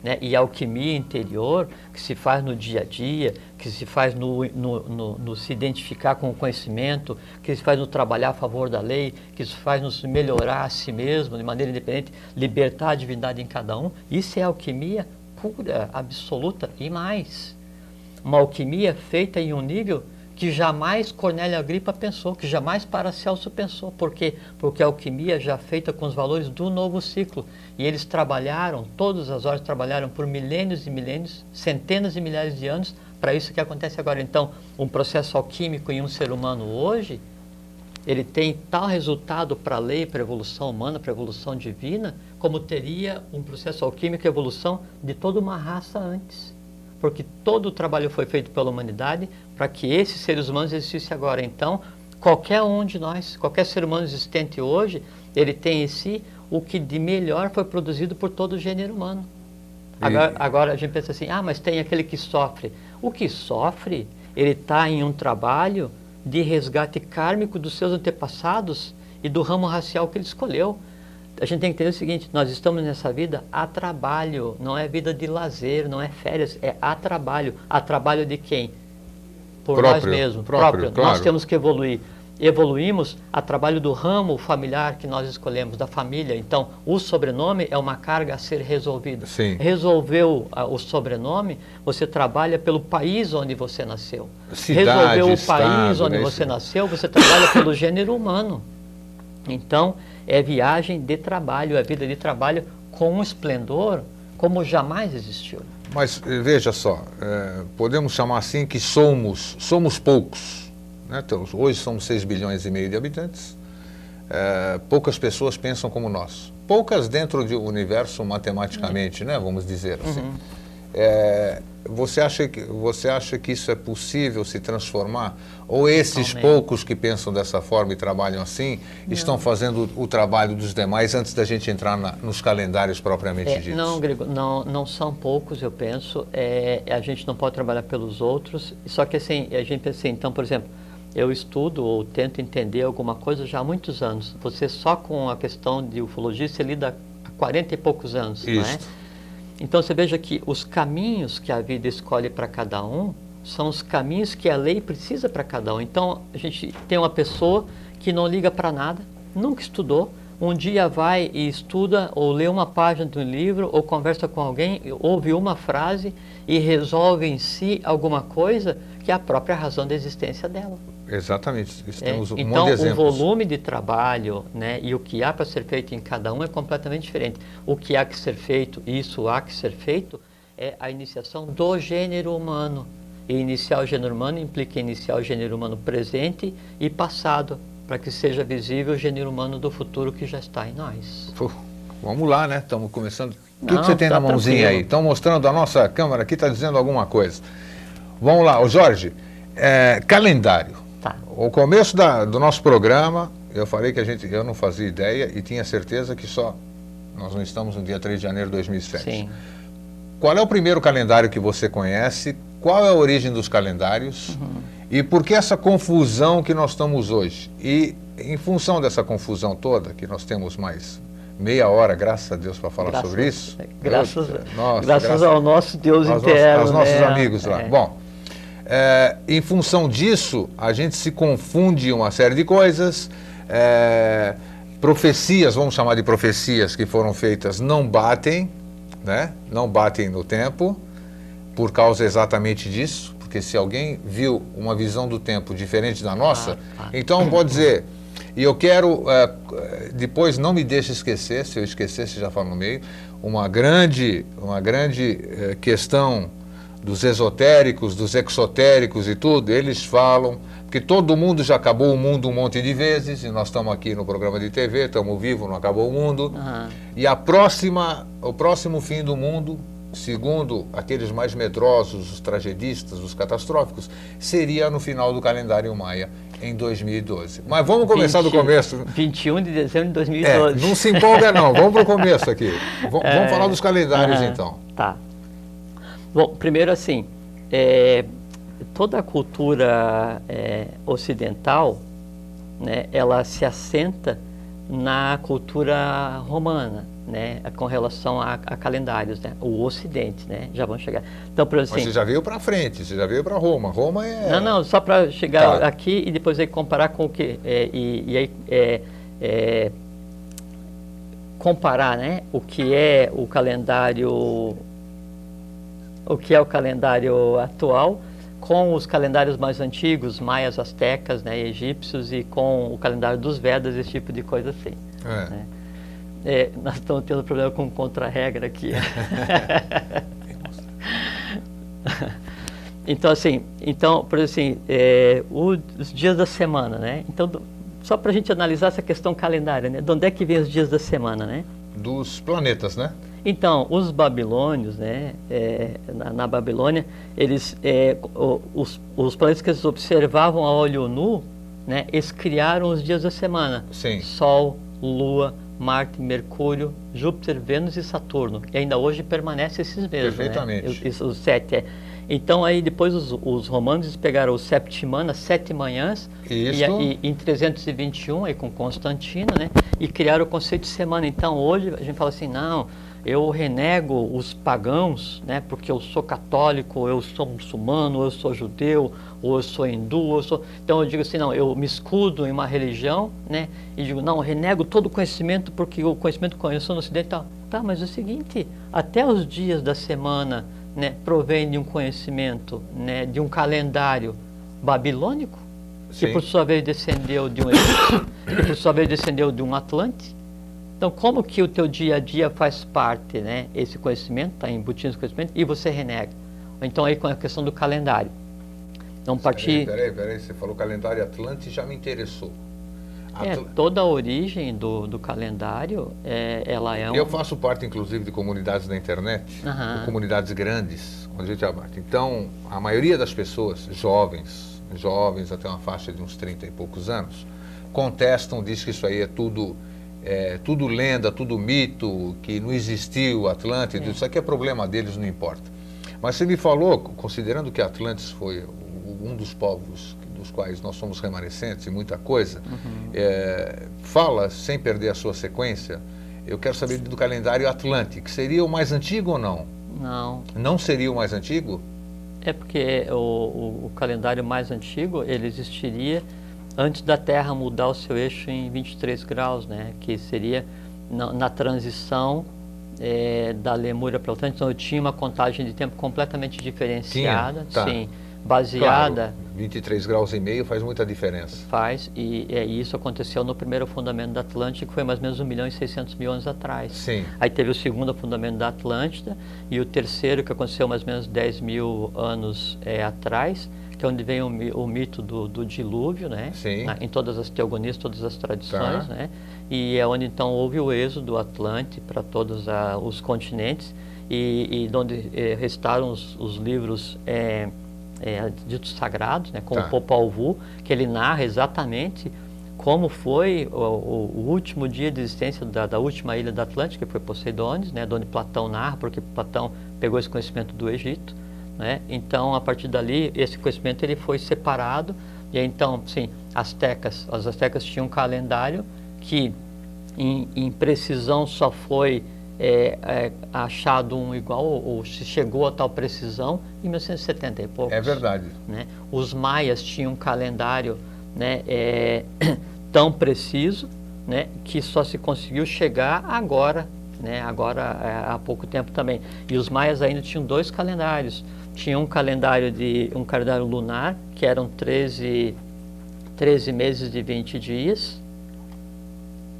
Né? E a alquimia interior, que se faz no dia a dia, que se faz no se identificar com o conhecimento, que se faz no trabalhar a favor da lei, que se faz no melhorar a si mesmo de maneira independente, libertar a divindade em cada um, isso é alquimia pura, absoluta e mais. Uma alquimia feita em um nível que jamais Cornélio Agripa pensou, que jamais Paracelso pensou. Por quê? Porque a alquimia já feita com os valores do novo ciclo. E eles trabalharam, todas as horas trabalharam por milênios e milênios, centenas de milhares de anos, para isso que acontece agora. Então, um processo alquímico em um ser humano hoje, ele tem tal resultado para a lei, para a evolução humana, para a evolução divina, como teria um processo alquímico e evolução de toda uma raça antes. Porque todo o trabalho foi feito pela humanidade para que esses seres humanos existissem agora. Então, qualquer um de nós, qualquer ser humano existente hoje, ele tem em si o que de melhor foi produzido por todo o gênero humano. Agora a gente pensa assim, mas tem aquele que sofre. O que sofre, ele está em um trabalho de resgate kármico dos seus antepassados e do ramo racial que ele escolheu. A gente tem que entender o seguinte, nós estamos nessa vida a trabalho, não é vida de lazer, não é férias, é a trabalho. A trabalho de quem? Por nós mesmos, próprio. Claro. Nós temos que evoluir. Evoluímos a trabalho do ramo familiar que nós escolhemos, da família. Então, o sobrenome é uma carga a ser resolvida. Sim. Resolveu o sobrenome, você trabalha pelo país onde você nasceu. Cidade, resolveu o estado, país onde você nasceu, você trabalha pelo gênero humano. Então, é viagem de trabalho, é vida de trabalho com um esplendor como jamais existiu. Mas veja só, podemos chamar assim que somos poucos. Né? Então, hoje somos 6 bilhões e meio de habitantes, poucas pessoas pensam como nós. Poucas dentro do universo matematicamente, né? Vamos dizer assim. Você acha que isso é possível se transformar? Ou esses poucos que pensam dessa forma e trabalham assim, estão fazendo o trabalho dos demais antes da gente entrar nos calendários propriamente ditos? Não, Grego, não são poucos, eu penso. A gente não pode trabalhar pelos outros. Só que assim, a gente pensa assim, então, por exemplo, eu estudo ou tento entender alguma coisa já há muitos anos. Você só com a questão de ufologia, você lida há 40 e poucos anos, não é? Então você veja que os caminhos que a vida escolhe para cada um são os caminhos que a lei precisa para cada um. Então a gente tem uma pessoa que não liga para nada, nunca estudou, um dia vai e estuda ou lê uma página de um livro ou conversa com alguém, ouve uma frase e resolve em si alguma coisa que é a própria razão da existência dela. Exatamente. Temos um monte então, de o exemplos. volume de trabalho, né, e o que há para ser feito em cada um é completamente diferente. O que há que ser feito, isso há que ser feito, é a iniciação do gênero humano. E iniciar o gênero humano implica iniciar o gênero humano presente e passado, para que seja visível o gênero humano do futuro que já está em nós. Pô, vamos lá, né? Estamos começando. O que Não, você tem tá na mãozinha tranquilo. aí? Estão mostrando a nossa câmera aqui, está dizendo alguma coisa. Vamos lá, ô Jorge, calendário. Tá. O começo do nosso programa, eu falei que eu não fazia ideia e tinha certeza que nós não estamos no dia 3 de janeiro de 2007. Sim. Qual é o primeiro calendário que você conhece? Qual é a origem dos calendários? E por que essa confusão que nós estamos hoje? E em função dessa confusão toda, que nós temos mais meia hora, graças a Deus, para falar sobre isso. Graças ao nosso Deus interno. Aos nossos né? amigos lá. Bom, em função disso, a gente se confunde uma série de coisas. Profecias, vamos chamar de profecias, que foram feitas, não batem, né? Não batem no tempo, por causa exatamente disso, porque se alguém viu uma visão do tempo diferente da nossa, então pode dizer, e eu quero, depois não me deixe esquecer, se eu esquecer, você já fala no meio, uma grande questão dos esotéricos, dos exotéricos e tudo, eles falam, porque todo mundo já acabou o mundo um monte de vezes, e nós estamos aqui no programa de TV, estamos vivos, não acabou o mundo, e o próximo fim do mundo, segundo aqueles mais medrosos, os tragedistas, os catastróficos, seria no final do calendário maia, em 2012. Mas vamos começar do começo. 21 de dezembro de 2012. Não se empolga não, vamos para o começo aqui. Vamos falar dos calendários então. Tá. Bom, primeiro assim, toda a cultura ocidental, né, ela se assenta na cultura romana, né, com relação a calendários, né, o Ocidente, né, já vão chegar. Então, por exemplo, mas você já veio para frente, você já veio para Roma. Roma é... Não, só para chegar aqui e depois aí comparar com o que comparar, né, o que é o calendário atual com os calendários mais antigos, maias, astecas, né, egípcios, e com o calendário dos Vedas, esse tipo de coisa assim. Né? Nós estamos tendo problema com contra-regra aqui. Então, assim, por exemplo, os dias da semana, né? Então, só para a gente analisar essa questão calendária, né? De onde é que vem os dias da semana, né? Dos planetas, né? Então, os babilônios, né? Na Babilônia, os planetas que eles observavam a olho nu, né? Eles criaram os dias da semana. Sim. Sol, Lua, Marte, Mercúrio, Júpiter, Vênus e Saturno. E ainda hoje permanece esses mesmos. Perfeitamente. Né? Os 7. Então aí depois os romanos pegaram os septimanas, 7 manhãs, e em 321, aí com Constantino, né? E criaram o conceito de semana. Então hoje a gente fala assim, não, eu renego os pagãos, né? Porque eu sou católico, eu sou muçulmano, eu sou judeu, ou eu sou hindu, Então eu digo assim, não, eu me escudo em uma religião, né? E digo, não, eu renego todo o conhecimento porque o conhecimento que eu sou no Ocidente. Tá, mas é o seguinte, até os dias da semana, né, provém de um conhecimento, né, de um calendário babilônico, que por sua vez descendeu de um egípcio, que por sua vez descendeu de um Atlante. Então, como que o teu dia a dia faz parte, né, esse conhecimento, está embutido nesse conhecimento, e você renega? Então, aí com a questão do calendário. Então, partir... Peraí, você falou calendário Atlante, já me interessou. Toda a origem do calendário, ela é Eu faço parte, inclusive, de comunidades da internet, de comunidades grandes, onde a gente abate. Então, a maioria das pessoas, jovens até uma faixa de uns 30 e poucos anos, contestam, diz que isso aí é tudo lenda, tudo mito, que não existiu Atlântida, isso aqui é problema deles, não importa. Mas você me falou, considerando que Atlantis foi um dos povos dos quais nós somos remanescentes e muita coisa, fala, sem perder a sua sequência, eu quero saber do calendário Atlântico, seria o mais antigo ou não? Não. Não seria o mais antigo? É porque o calendário mais antigo, ele existiria antes da Terra mudar o seu eixo em 23 graus, né? Que seria na transição da Lemúria para o Atlântico. Então eu tinha uma contagem de tempo completamente diferenciada. Sim. baseada... Claro, 23 graus e meio faz muita diferença. Faz, e isso aconteceu no primeiro fundamento da Atlântida, que foi mais ou menos 1.600.000 anos atrás. Sim. Aí teve o segundo fundamento da Atlântida, e o terceiro, que aconteceu mais ou menos 10.000 anos atrás, que é onde vem o mito do dilúvio, né? Sim. Em todas as teogonias, todas as tradições, Tá. né? E é onde então houve o êxodo do Atlante para todos os continentes, e onde restaram os livros ditos sagrados, né, como Tá. o Popol Vuh, que ele narra exatamente como foi o último dia de existência da última ilha da Atlântida, que foi Poseidones, né, onde Platão narra, porque Platão pegou esse conhecimento do Egito, né? Então, a partir dali, esse conhecimento ele foi separado, e aí, então, sim, os astecas tinham um calendário que em precisão só foi achado um igual, ou se chegou a tal precisão em 1970 e poucos. É verdade. Né? Os maias tinham um calendário, né, tão preciso, né, que só se conseguiu chegar agora, né, há pouco tempo também. E os maias ainda tinham dois calendários. Tinha um calendário lunar, que eram 13 meses de 20 dias,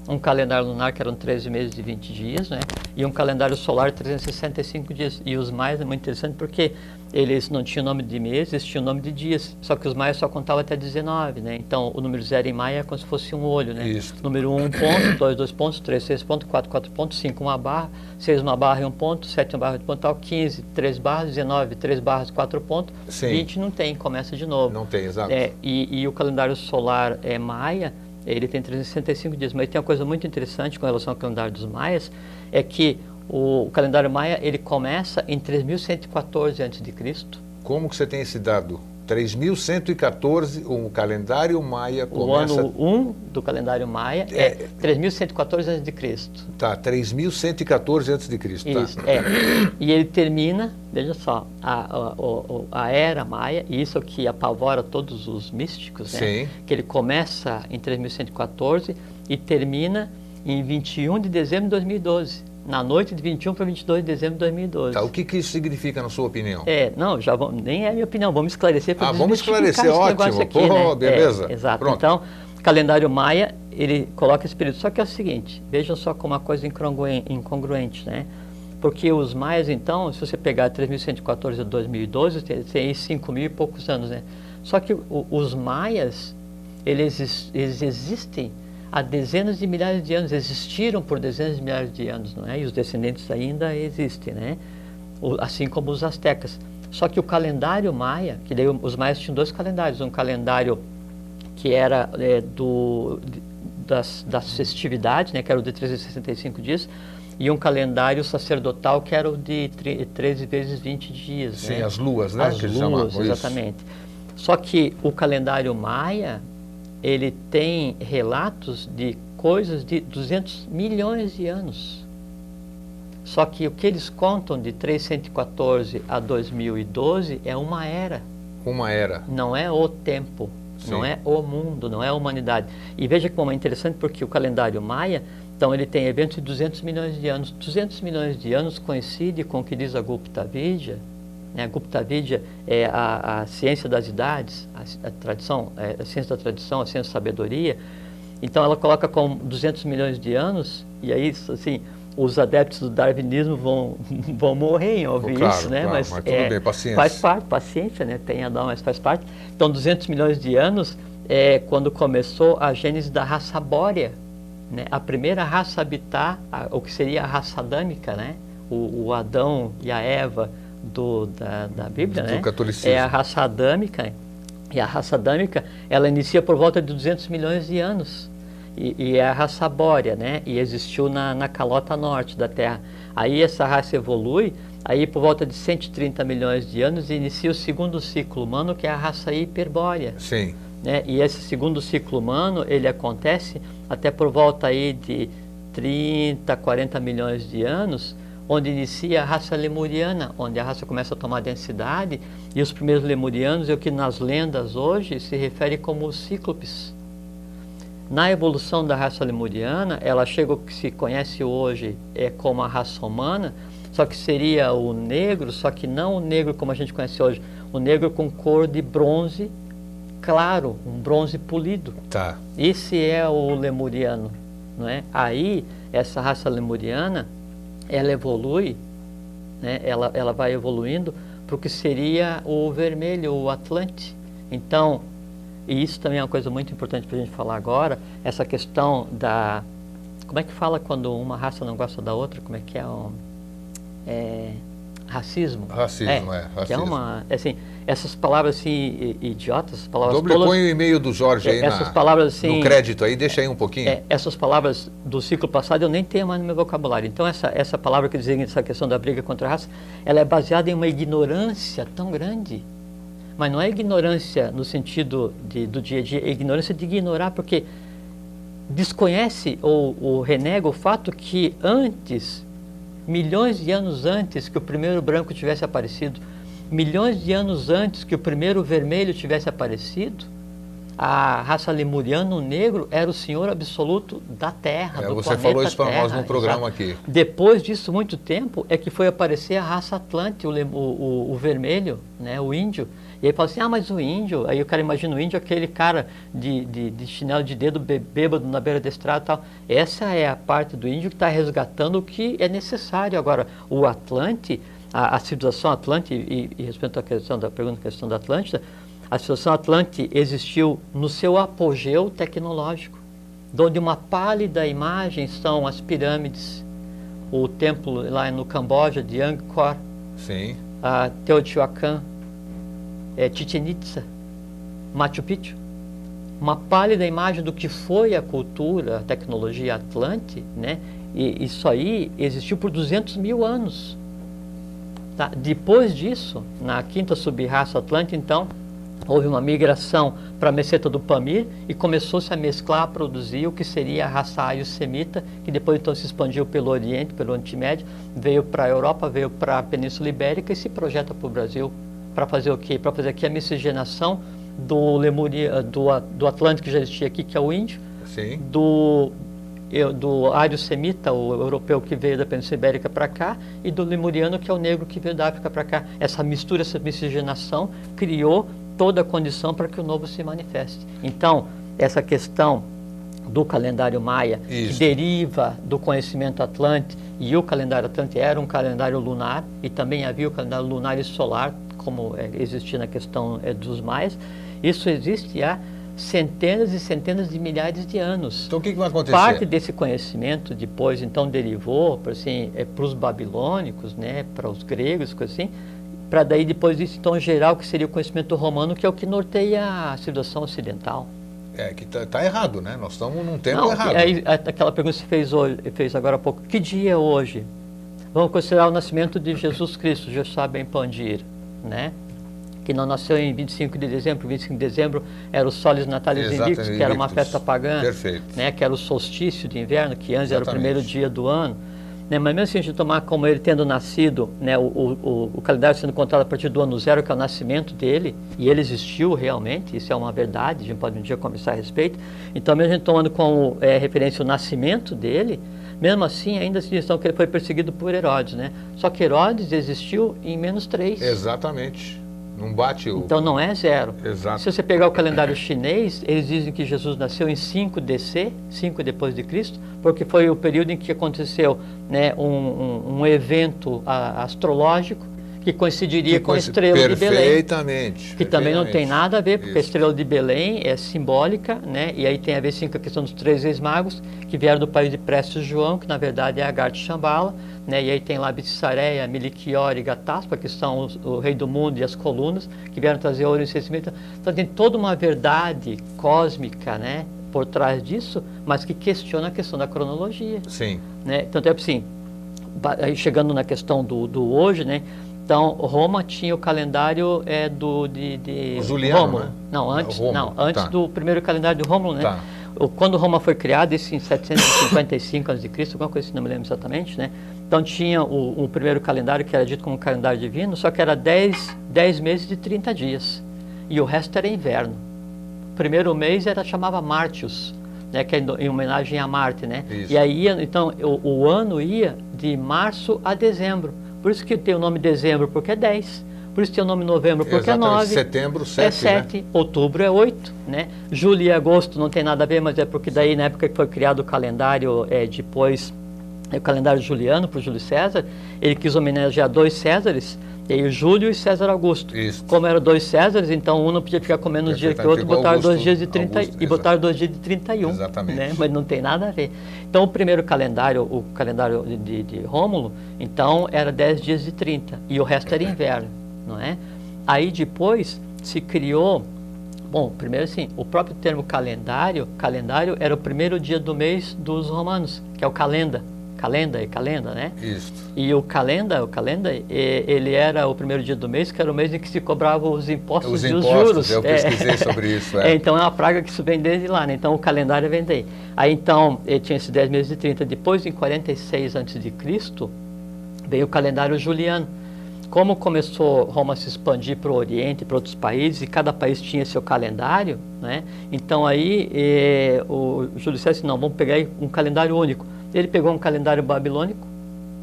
um calendário lunar que eram 13 meses de 20 dias, né? E um calendário solar 365 dias. E os maias é muito interessante porque eles não tinham nome de meses, tinham nome de dias. Só que os maias só contavam até 19, né? Então o número 0 em maia é como se fosse um olho, né? Isso. Número 1, 1 ponto, 2, 2 pontos, 3, 6 pontos, 4, 4 pontos, 5, 1 barra, 6, 1 barra e 1 ponto, 7, 1 barra e 1 ponto, tal, 15, 3 barras, 19, 3 barras, 4 pontos, Sim. 20 não tem, começa de novo. Não tem, exato. E o calendário solar maia, ele tem 365 dias, mas tem uma coisa muito interessante com relação ao calendário dos maias, é que o calendário maia, ele começa em 3114 a.C. Como que você tem esse dado? 3.114, o calendário maia começa... O ano 1 do calendário maia é 3.114 a.C. Tá, 3.114 a.C. Isso, E ele termina, veja só, a era maia, e isso que apavora todos os místicos, né? Sim. Que ele começa em 3114 e termina em 21 de dezembro de 2012. Na noite de 21 para 22 de dezembro de 2012. Tá, o que isso significa na sua opinião? Não, nem é a minha opinião, vamos esclarecer para vamos esclarecer, ótimo. Aqui, né? Beleza. Exato. Pronto. Então, calendário maia, ele coloca esse período. Só que é o seguinte, vejam só como uma coisa incongruente, né? Porque os maias, então, se você pegar 3.114 a 2012, tem 5.000 e poucos anos, né? Só que os maias, eles existem há dezenas de milhares de anos, existiram por dezenas de milhares de anos, não é? E os descendentes ainda existem, né? Assim como os astecas. Só que o calendário maia, que daí os maias tinham dois calendários, um calendário que era das festividades, né, que era o de 365 dias, e um calendário sacerdotal que era o de 13 vezes 20 dias. Sim, né? as luas, né? As luas, exatamente. Só que o calendário maia, ele tem relatos de coisas de 200 milhões de anos. Só que o que eles contam de 314 a 2012 é uma era. Uma era. Não é o tempo, Sim. Não é o mundo, não é a humanidade. E veja como é interessante, porque o calendário maia, então ele tem eventos de 200 milhões de anos. 200 milhões de anos coincide com o que diz a Gupta Vidya. A Gupta Vidya é a ciência das idades, a tradição, a ciência da tradição, a ciência da sabedoria. Então ela coloca com 200 milhões de anos, e aí, assim, os adeptos do darwinismo vão morrer em ouvir isso, né? Claro, mas tudo bem, paciência. Faz parte, paciência, né? Tem a dar, mas faz parte. Então 200 milhões de anos é quando começou a gênese da raça bórea, né? A primeira raça a habitar, o que seria a raça adâmica, né? O Adão e a Eva da Bíblia, do né? catolicismo. É a raça adâmica, e a raça adâmica, ela inicia por volta de 200 milhões de anos, e é a raça bórea, né? E existiu na calota norte da Terra. Aí essa raça evolui, aí por volta de 130 milhões de anos, inicia o segundo ciclo humano, que é a raça hiperbórea. Sim. Né? E esse segundo ciclo humano, ele acontece até por volta aí de 30, 40 milhões de anos, onde inicia a raça lemuriana, onde a raça começa a tomar densidade, e os primeiros lemurianos é o que nas lendas hoje se refere como os cíclopes. Na evolução da raça lemuriana, ela chega ao que se conhece hoje como a raça humana, só que seria o negro, só que não o negro como a gente conhece hoje, o negro com cor de bronze claro, um bronze polido. Tá. Esse é o lemuriano, não é? Aí, essa raça lemuriana, ela evolui, né? Ela vai evoluindo para o que seria o vermelho, o Atlante. Então, e isso também é uma coisa muito importante para a gente falar agora, essa questão da... Como é que fala quando uma raça não gosta da outra? Como é que é? Racismo. Racismo. Que é uma... Assim, essas palavras assim, idiotas, essas palavras põe o e-mail do Jorge aí essas palavras, assim, no crédito aí, deixa aí um pouquinho. Essas palavras do ciclo passado eu nem tenho mais no meu vocabulário. Então essa palavra que dizem essa questão da briga contra a raça, ela é baseada em uma ignorância tão grande. Mas não é ignorância no sentido do dia a dia, é ignorância de ignorar, porque desconhece ou renega o fato que antes, milhões de anos antes que o primeiro branco tivesse aparecido, milhões de anos antes que o primeiro vermelho tivesse aparecido, a raça lemuriana, o negro, era o senhor absoluto da Terra, do planeta Terra. Você falou isso para nós num programa aqui. Depois disso, muito tempo, é que foi aparecer a raça Atlante, o vermelho, né, o índio. E aí fala assim, mas o índio, aí o cara imagina o índio, aquele cara de chinelo de dedo, bêbado na beira da estrada e tal. Essa é a parte do índio que está resgatando o que é necessário. Agora, o Atlante, a civilização Atlante, e respeito à questão da pergunta, questão da Atlântida, a civilização Atlante existiu no seu apogeu tecnológico, onde uma pálida imagem são as pirâmides, o templo lá no Camboja de Angkor, sim, a Teotihuacan, Chichen Itza, Machu Picchu, uma pálida imagem do que foi a cultura, a tecnologia Atlante, né? E isso aí existiu por 200 mil anos. Tá? Depois disso, na quinta sub-raça Atlante, então, houve uma migração para a meseta do Pamir e começou-se a mesclar, a produzir o que seria a raça aio-semita, que depois então se expandiu pelo Oriente, pelo Oriente Médio, veio para a Europa, veio para a Península Ibérica e se projeta para o Brasil. Para fazer o quê? Para fazer aqui a miscigenação do Atlântico que já existia aqui, que é o índio, sim, do ário-semita, o europeu que veio da Península Ibérica para cá, e do lemuriano, que é o negro que veio da África para cá. Essa mistura, essa miscigenação criou toda a condição para que o novo se manifeste. Então, essa questão do calendário maia, que deriva do conhecimento Atlante, e o calendário Atlante era um calendário lunar, e também havia o calendário lunar e solar, como existia na questão dos maias. Isso existe há centenas e centenas de milhares de anos. Então o que vai acontecer? Parte desse conhecimento depois então derivou para os babilônicos, né, para os gregos, coisa assim, para daí depois disso então gerar o que seria o conhecimento romano, que é o que norteia a civilização ocidental. Que tá errado, né? Nós estamos num tempo errado. Aquela pergunta que você fez agora há pouco, que dia é hoje? Vamos considerar o nascimento de Jesus Cristo, Joshua ben Pandir, né? Que não nasceu em 25 de dezembro. 25 de dezembro era o Solis Natalis Invictus, que era uma festa pagã, né? Que era o solstício de inverno, que antes era o primeiro dia do ano. Né? Mas mesmo se a gente tomar como ele tendo nascido, né, o calendário sendo contado a partir do ano zero, que é o nascimento dele, e ele existiu realmente, isso é uma verdade, a gente pode um dia conversar a respeito. Então, mesmo a gente tomando como referência o nascimento dele, mesmo assim, ainda se diz que ele foi perseguido por Herodes, né? Só que Herodes existiu em -3. Exatamente. Não bate o... Então não é 0. Exato. Se você pegar o calendário chinês, eles dizem que Jesus nasceu em 5 DC, 5 depois de Cristo, porque foi o período em que aconteceu, né, um evento astrológico que coincidiria com a estrela de Belém. Perfeitamente. Que também não tem nada a ver, porque a estrela de Belém é simbólica, né? E aí tem a ver sim com a questão dos 3 reis magos, que vieram do país de Prestes João, que na verdade é Agar de Shambhala, né? E aí tem lá Betsareia, Meliquior e Gataspa, que são o rei do mundo e as colunas, que vieram trazer ouro e incenso. Então tem toda uma verdade cósmica, né, por trás disso, mas que questiona a questão da cronologia. Sim. Né? Então, assim, aí chegando na questão do hoje, né? Então, Roma tinha o calendário de Juliano, Rômulo. né? Não, antes, Rômulo, antes do primeiro calendário de Rômulo, né? Tá. Quando Roma foi criada, isso em 755 a.C., alguma coisa assim, não me lembro exatamente, né? Então tinha o primeiro calendário, que era dito como calendário divino, só que era 10 meses de 30 dias. E o resto era inverno. O primeiro mês chamava Martius, né? Que é em homenagem a Marte, né? Isso. E aí, então, o ano ia de março a dezembro. Por isso que tem o nome dezembro, porque é 10. Por isso tem o nome novembro, porque Exatamente. é 9. Setembro, 7, é 7, né? Outubro é 8, né? Julho e agosto não tem nada a ver, mas é porque daí na época que foi criado o calendário, depois, o calendário juliano para o Júlio César, ele quis homenagear 2 Césares, e aí o Júlio e César Augusto. Isso. Como eram 2 Césares, então um não podia ficar com menos dia que o outro, botaram 2 dias de 30 e botaram 2 dias de 31. Exatamente. Né? Mas não tem nada a ver. Então o primeiro calendário, o calendário de Rômulo, então era 10 dias de 30 e o resto era inverno, não é? Aí depois se criou, bom, primeiro assim, o próprio termo calendário era o primeiro dia do mês dos romanos, que é o calenda, né? Isso. E o calenda, ele era o primeiro dia do mês, que era o mês em que se cobravam os impostos e os juros. Eu pesquisei sobre isso. Então é uma praga que isso vem desde lá, né? Então o calendário vem daí. Aí então, tinha esses 10 meses de 30. Depois, em 46 a.C., veio o calendário juliano. Como começou Roma a se expandir para o Oriente, para outros países, e cada país tinha seu calendário, né? Então aí o Júlio César disse, não, vamos pegar um calendário único. Ele pegou um calendário babilônico,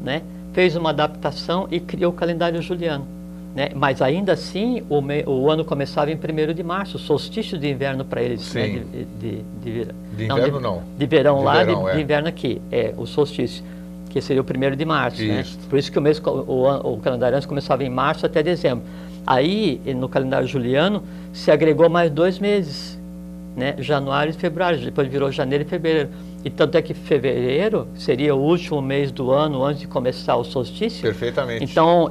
né? Fez uma adaptação e criou o calendário juliano, né? Mas ainda assim o ano começava em 1º de março, solstício de inverno para eles. Sim. Né? De inverno não. De verão de lá, verão, de inverno aqui, o solstício, que seria o 1º de março. Né? Por isso que o calendário antes começava em março até dezembro. Aí, no calendário juliano, se agregou mais 2 meses, né? Januário e fevereiro, depois virou janeiro e fevereiro. E tanto é que fevereiro seria o último mês do ano antes de começar o solstício. Perfeitamente. Então,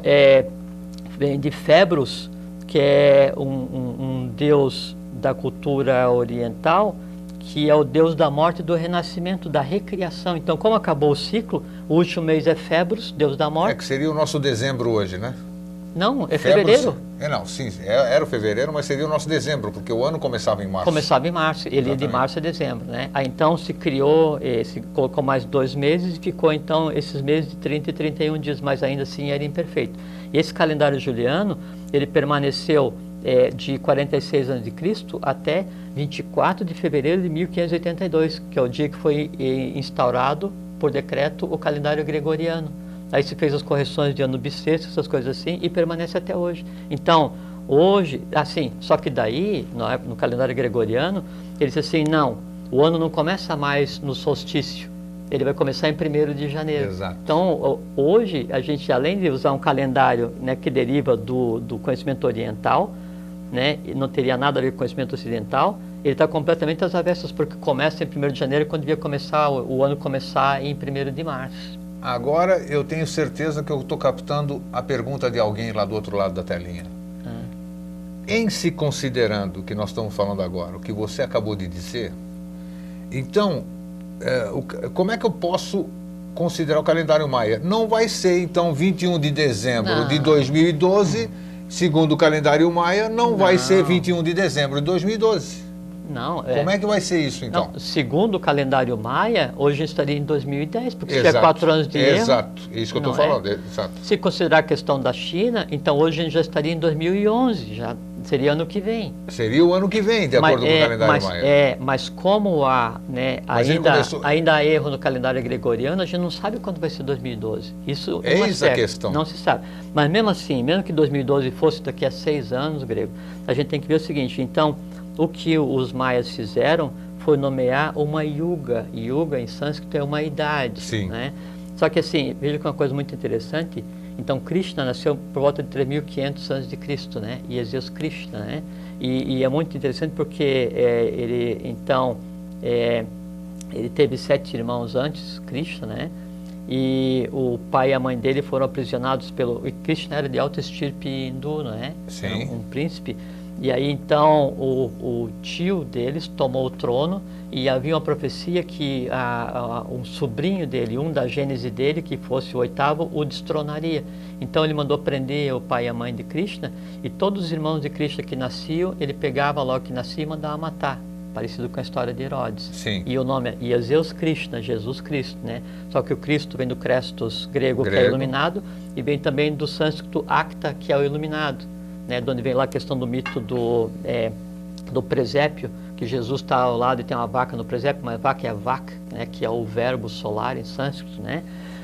vem de Febros, que é um deus da cultura oriental, que é o deus da morte e do renascimento, da recriação. Então, como acabou o ciclo, o último mês é Febros, deus da morte. Que seria o nosso dezembro hoje, né? Não, é fevereiro. Não, sim, era o fevereiro, mas seria o nosso dezembro, porque o ano começava em março. Começava em março, ele ia de março a dezembro, né? Aí então se criou, se colocou mais 2 meses e ficou então esses meses de 30 e 31 dias, mas ainda assim era imperfeito. E esse calendário juliano, ele permaneceu de 46 a.C. até 24 de fevereiro de 1582, que é o dia que foi instaurado por decreto o calendário gregoriano. Aí se fez as correções de ano bissexto, essas coisas assim, e permanece até hoje. Então, hoje, assim, só que daí, no calendário gregoriano, ele diz assim, não, o ano não começa mais no solstício, ele vai começar em 1º de janeiro. Exato. Então, hoje, a gente, além de usar um calendário, né, que deriva do conhecimento oriental, né, e não teria nada a ver com o conhecimento ocidental, ele está completamente às avessas, porque começa em 1º de janeiro, quando devia começar, o ano começar em 1º de março. Agora eu tenho certeza que eu estou captando a pergunta de alguém lá do outro lado da telinha. Em se considerando o que nós estamos falando agora, o que você acabou de dizer, então, como é que eu posso considerar o calendário maia? Não vai ser, então, 21 de dezembro de 2012, segundo o calendário maia, não vai ser 21 de dezembro de 2012. Não, Como é que vai ser isso, então? Não, segundo o calendário maia, hoje estaria em 2010, porque se é 4 anos de erro... Exato, é isso que eu estou falando. Exato. Se considerar a questão da China, então hoje a gente já estaria em 2011, já seria ano que vem. Seria o ano que vem, de acordo com o calendário maia. Mas como ainda há erro no calendário gregoriano, a gente não sabe quando vai ser 2012. Isso é não a questão. Não se sabe. Mas mesmo assim, mesmo que 2012 fosse daqui a 6 anos, grego, a gente tem que ver o seguinte, então... O que os maias fizeram foi nomear uma yuga. Yuga, em sânscrito, é uma idade. Sim. Né? Só que assim, veja que uma coisa muito interessante. Então, Krishna nasceu por volta de 3.500 a.C., né? E é Zeus Krishna, né? E é muito interessante porque ele teve 7 irmãos antes, Krishna, né? E o pai e a mãe dele foram aprisionados pelo... E Krishna era de alta estirpe hindu, né? Sim. Era um príncipe. E aí então o tio deles tomou o trono e havia uma profecia que um sobrinho dele, da gênese dele, que fosse o 8º, o destronaria. Então ele mandou prender o pai e a mãe de Krishna e todos os irmãos de Krishna que nasciam, ele pegava logo que nascia e mandava matar. Parecido com a história de Herodes. Sim. E o nome é Zeus Krishna, Jesus Cristo, né? Só que o Cristo vem do Crestos grego, que é iluminado, e vem também do sânscrito Acta, que é o iluminado. Né, de onde vem lá a questão do mito do presépio, que Jesus está ao lado e tem uma vaca no presépio, mas vaca é vaca, né, que é o verbo solar em sânscrito, né?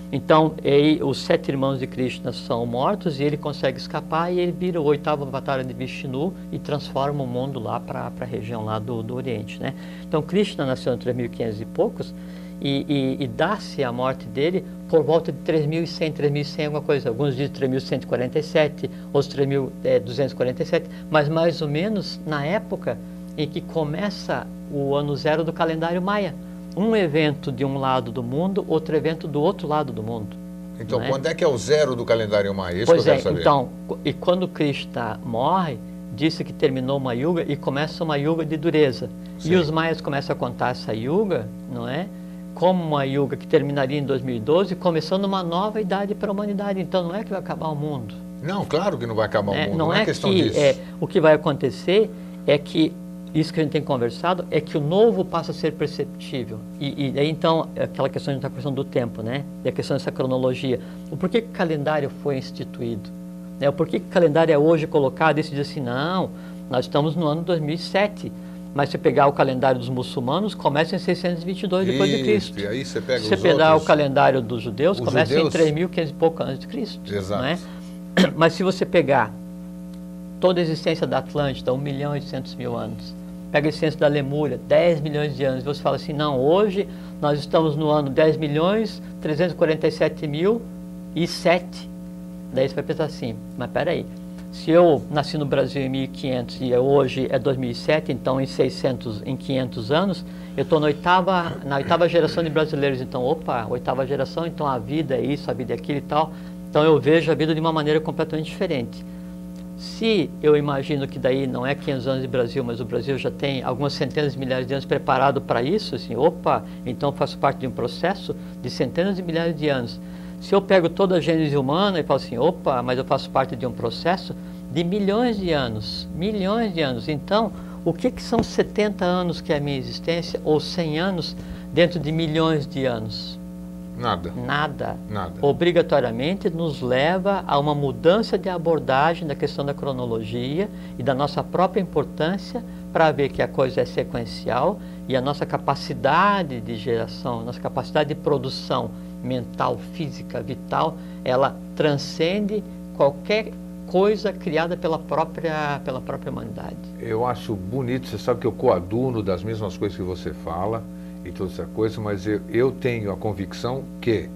Então, os 7 irmãos de Krishna são mortos e ele consegue escapar e ele vira o 8º avatar de Vishnu e transforma o mundo lá para a região lá do Oriente, né? Então, Krishna nasceu em 3.500 e poucos e dá-se a morte dele por volta de 3.100, 3.100 alguma coisa. Alguns dizem 3.147, outros 3.247, mas mais ou menos na época em que começa o ano zero do calendário maia. Um evento de um lado do mundo, outro evento do outro lado do mundo. Então, né? quando é que é o zero do calendário maia? Isso Pois que eu quero saber. Então, e quando Krishna morre, disse que terminou uma yuga e começa uma yuga de dureza. Sim. E os maias começam a contar essa yuga, não é? Como uma yuga que terminaria em 2012, começando uma nova idade para a humanidade. Então, não é que vai acabar o mundo. Não, claro que não vai acabar o mundo, não é questão que, disso. O que vai acontecer é que isso que a gente tem conversado é que o novo passa a ser perceptível. E aí, então, aquela questão que a gente está conversando do tempo, né? E a questão dessa cronologia. O porquê que o calendário foi instituído? Né? O porquê que o calendário é hoje colocado e se diz assim, não, nós estamos no ano 2007. Mas se pegar o calendário dos muçulmanos, começa em 622 depois de Cristo. E aí você pega se pegar o calendário dos judeus, começa judeus... em 3.500 e pouco antes de Cristo. Exato. Não é? Mas se você pegar toda a existência da Atlântida, 1.800.000 anos, pega a existência da Lemúria, 10 milhões de anos, e você fala assim, não, hoje nós estamos no ano 10.347.007. Daí você vai pensar assim, mas peraí, se eu nasci no Brasil em 1500 e hoje é 2007, então em 500 anos, eu estou na oitava geração de brasileiros. Então, opa, 8ª geração, então a vida é isso, a vida é aquilo e tal. Então eu vejo a vida de uma maneira completamente diferente. Se eu imagino que daí não é 500 anos de Brasil, mas o Brasil já tem algumas centenas de milhares de anos preparado para isso, assim, opa, então eu faço parte de um processo de centenas de milhares de anos. Se eu pego toda a gênese humana e falo assim, opa, mas eu faço parte de um processo de milhões de anos. Então, o que são 70 anos que é a minha existência, ou 100 anos dentro de milhões de anos? Nada. Obrigatoriamente nos leva a uma mudança de abordagem da questão da cronologia e da nossa própria importância para ver que a coisa é sequencial e a nossa capacidade de geração, nossa capacidade de produção mental, física, vital, ela transcende qualquer coisa criada pela própria humanidade. Eu acho bonito, você sabe que eu coaduno das mesmas coisas que você fala e toda essa coisa, mas eu tenho a convicção que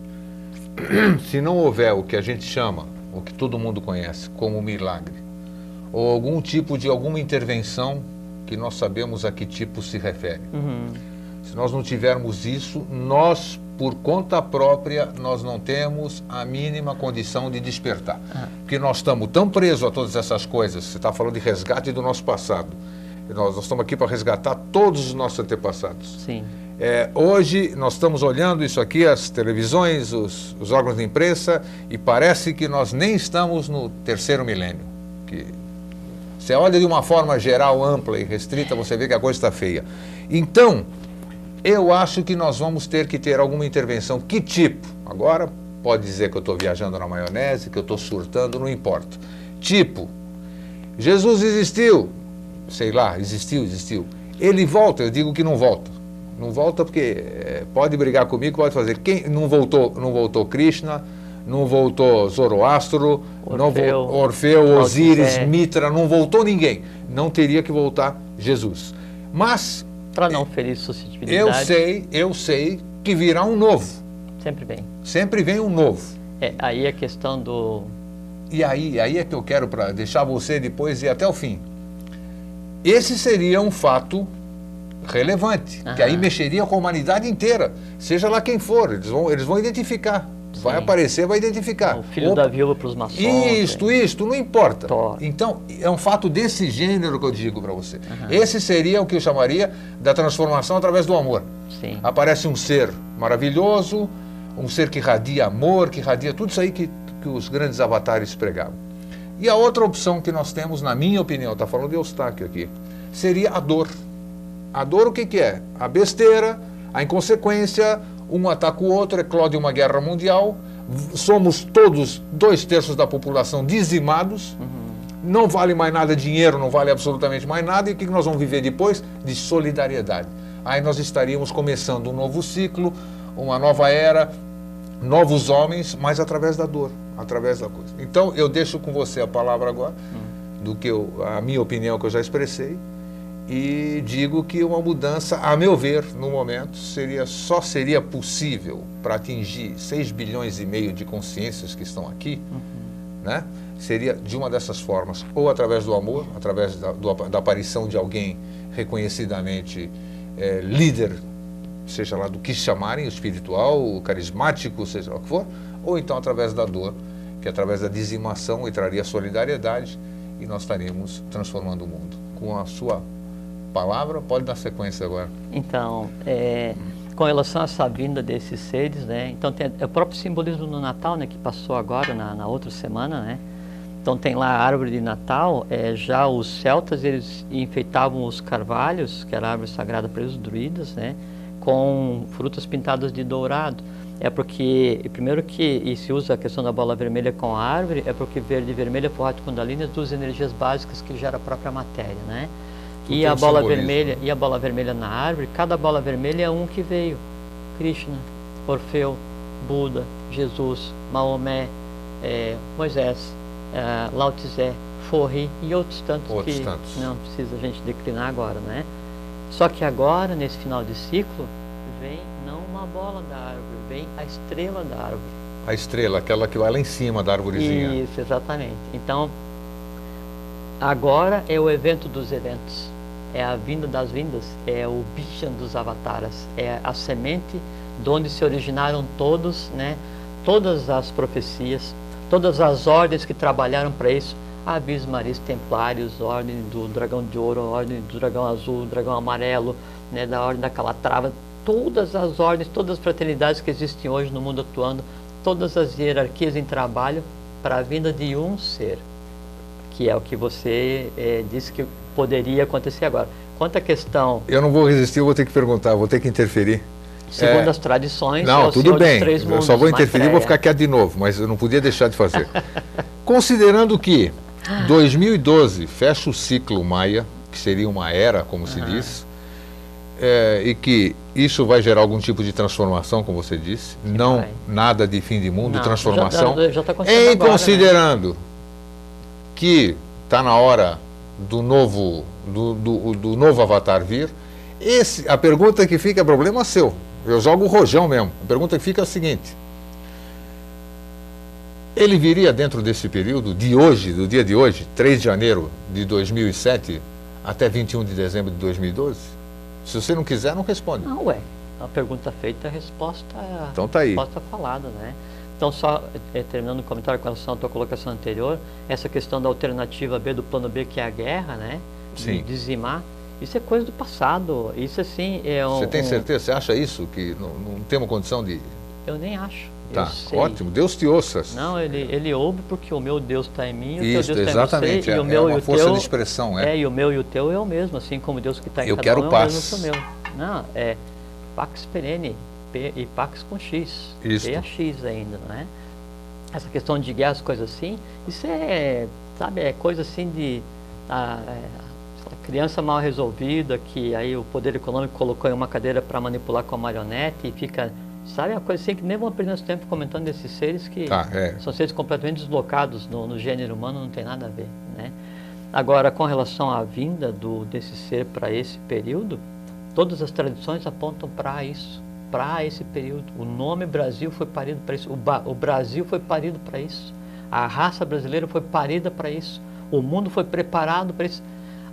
se não houver o que a gente chama, o que todo mundo conhece como milagre, ou algum tipo de alguma intervenção que nós sabemos a que tipo se refere. Se nós não tivermos isso, nós, por conta própria, nós não temos a mínima condição de despertar. Porque nós estamos tão presos a todas essas coisas. Você está falando de resgate do nosso passado. Nós estamos aqui para resgatar todos os nossos antepassados. Sim. Hoje nós estamos olhando isso aqui, as televisões, os órgãos de imprensa, e parece que nós nem estamos no 3º milênio. Que você olha de uma forma geral, ampla e restrita, você vê que a coisa está feia. Então, eu acho que nós vamos ter que ter alguma intervenção. Que tipo? Agora, pode dizer que eu estou viajando na maionese, que eu estou surtando, não importa. Tipo, Jesus existiu, sei lá, existiu. Ele volta, eu digo que não volta. Não volta porque pode brigar comigo, pode fazer. Quem não voltou Krishna, não voltou Zoroastro, Orfeu, Osíris, Mitra, não voltou ninguém. Não teria que voltar Jesus. Mas para não ferir suscetibilidade. Eu sei que virá um novo. Sempre vem um novo. Aí a questão do... E aí é que eu quero para deixar você depois ir até o fim. Esse seria um fato relevante, que aí mexeria com a humanidade inteira, seja lá quem for, eles vão identificar. Sim. Vai aparecer, vai identificar. O filho da viúva para os maçons. Isto, não importa. Então, é um fato desse gênero que eu digo para você. Esse seria o que eu chamaria da transformação através do amor. Sim. Aparece um ser maravilhoso, um ser que irradia amor, que irradia tudo isso aí que os grandes avatares pregavam. E a outra opção que nós temos, na minha opinião, está falando de Eustáquio aqui, seria a dor. A dor o que é? A besteira, a inconsequência, um ataca o outro, eclode uma guerra mundial, somos todos 2/3 da população dizimados, não vale mais nada dinheiro, não vale absolutamente mais nada, e o que nós vamos viver depois? De solidariedade. Aí nós estaríamos começando um novo ciclo, uma nova era, novos homens, mas através da dor, através da coisa. Então, eu deixo com você a palavra agora, a minha opinião que eu já expressei, e digo que uma mudança, a meu ver, no momento, só seria possível para atingir 6 bilhões e meio de consciências que estão aqui, né? Seria de uma dessas formas, ou através do amor, através da aparição de alguém reconhecidamente líder, seja lá do que chamarem, espiritual, carismático, seja lá o que for, ou então através da dor, que através da dizimação e traria solidariedade, e nós estaríamos transformando o mundo. Com a sua palavra, pode dar sequência agora. Então, com relação a essa vinda desses seres, né? Então tem o próprio simbolismo no Natal, né? Que passou agora na outra semana, né? Então tem lá a árvore de Natal. Já os celtas, eles enfeitavam os carvalhos, que era a árvore sagrada para os druidas, né? Com frutas pintadas de dourado. Porque, primeiro que se usa a questão da bola vermelha com a árvore, porque verde e vermelho é forrado com Kundalini, as duas energias básicas que gera a própria matéria, né? E a bola vermelha na árvore, cada bola vermelha é um que veio. Krishna, Orfeu, Buda, Jesus, Maomé, Moisés, Lao Tse, Forri e outros tantos que não precisa a gente declinar agora, né? Só que agora, nesse final de ciclo, vem não uma bola da árvore, vem a estrela da árvore. A estrela, aquela que vai lá em cima da árvorezinha. Isso, exatamente. Então, agora é o evento dos eventos, é a vinda das vindas, é o Bichan dos avataras, é a semente de onde se originaram todos, né? Todas as profecias, todas as ordens que trabalharam para isso, Avis Maris Templários, Ordem do Dragão de Ouro, Ordem do Dragão Azul, Dragão Amarelo, né? Da Ordem da Calatrava, todas as ordens, todas as fraternidades que existem hoje no mundo atuando, todas as hierarquias em trabalho para a vinda de um ser, que é o que você disse que poderia acontecer agora. Quanto à questão... Eu não vou resistir, eu vou ter que perguntar, vou ter que interferir. Segundo as tradições, não, tudo bem, eu só vou interferir e vou ficar quieto de novo, mas eu não podia deixar de fazer. Considerando que 2012 fecha o ciclo Maia, que seria uma era, como se diz, e que isso vai gerar algum tipo de transformação, como você disse, nada de fim de mundo, transformação. Já tá em agora, considerando, né, que está na hora do novo avatar vir, a pergunta que fica é problema seu. Eu jogo o rojão mesmo. A pergunta que fica é a seguinte: ele viria dentro desse período de hoje, do dia de hoje, 3 de janeiro de 2007 até 21 de dezembro de 2012? Se você não quiser, não responde. Não, a pergunta feita, a resposta então tá aí. Resposta falada, né? Então, só terminando o comentário com relação à tua colocação anterior, essa questão da alternativa B, do plano B, que é a guerra, né? Sim. De dizimar, isso é coisa do passado. Isso, assim, Você tem certeza? Você acha isso? Que não tem uma condição de... Eu nem acho. Tá, ótimo. Deus te ouça. Não, ele ouve porque o meu Deus está em mim, o isso, teu Deus está em você. E o meu uma e o força teu, de expressão. E o meu e o teu é o mesmo, assim como Deus que está em cada quero um paz. é o mesmo que o meu. Não, Pax Perene, P e Pax com X. Isso. P a X ainda, não é? Essa questão de guerra, as coisas assim, isso sabe, coisa assim de criança mal resolvida, que aí o poder econômico colocou em uma cadeira para manipular com a marionete e fica, sabe, uma coisa assim que nem vamos perder nosso tempo comentando desses seres que são seres completamente deslocados no gênero humano, não tem nada a ver, né? Agora, com relação à vinda desse ser para esse período, todas as tradições apontam para isso, para esse período. O nome Brasil foi parido para isso, o Brasil foi parido para isso, a raça brasileira foi parida para isso, o mundo foi preparado para isso.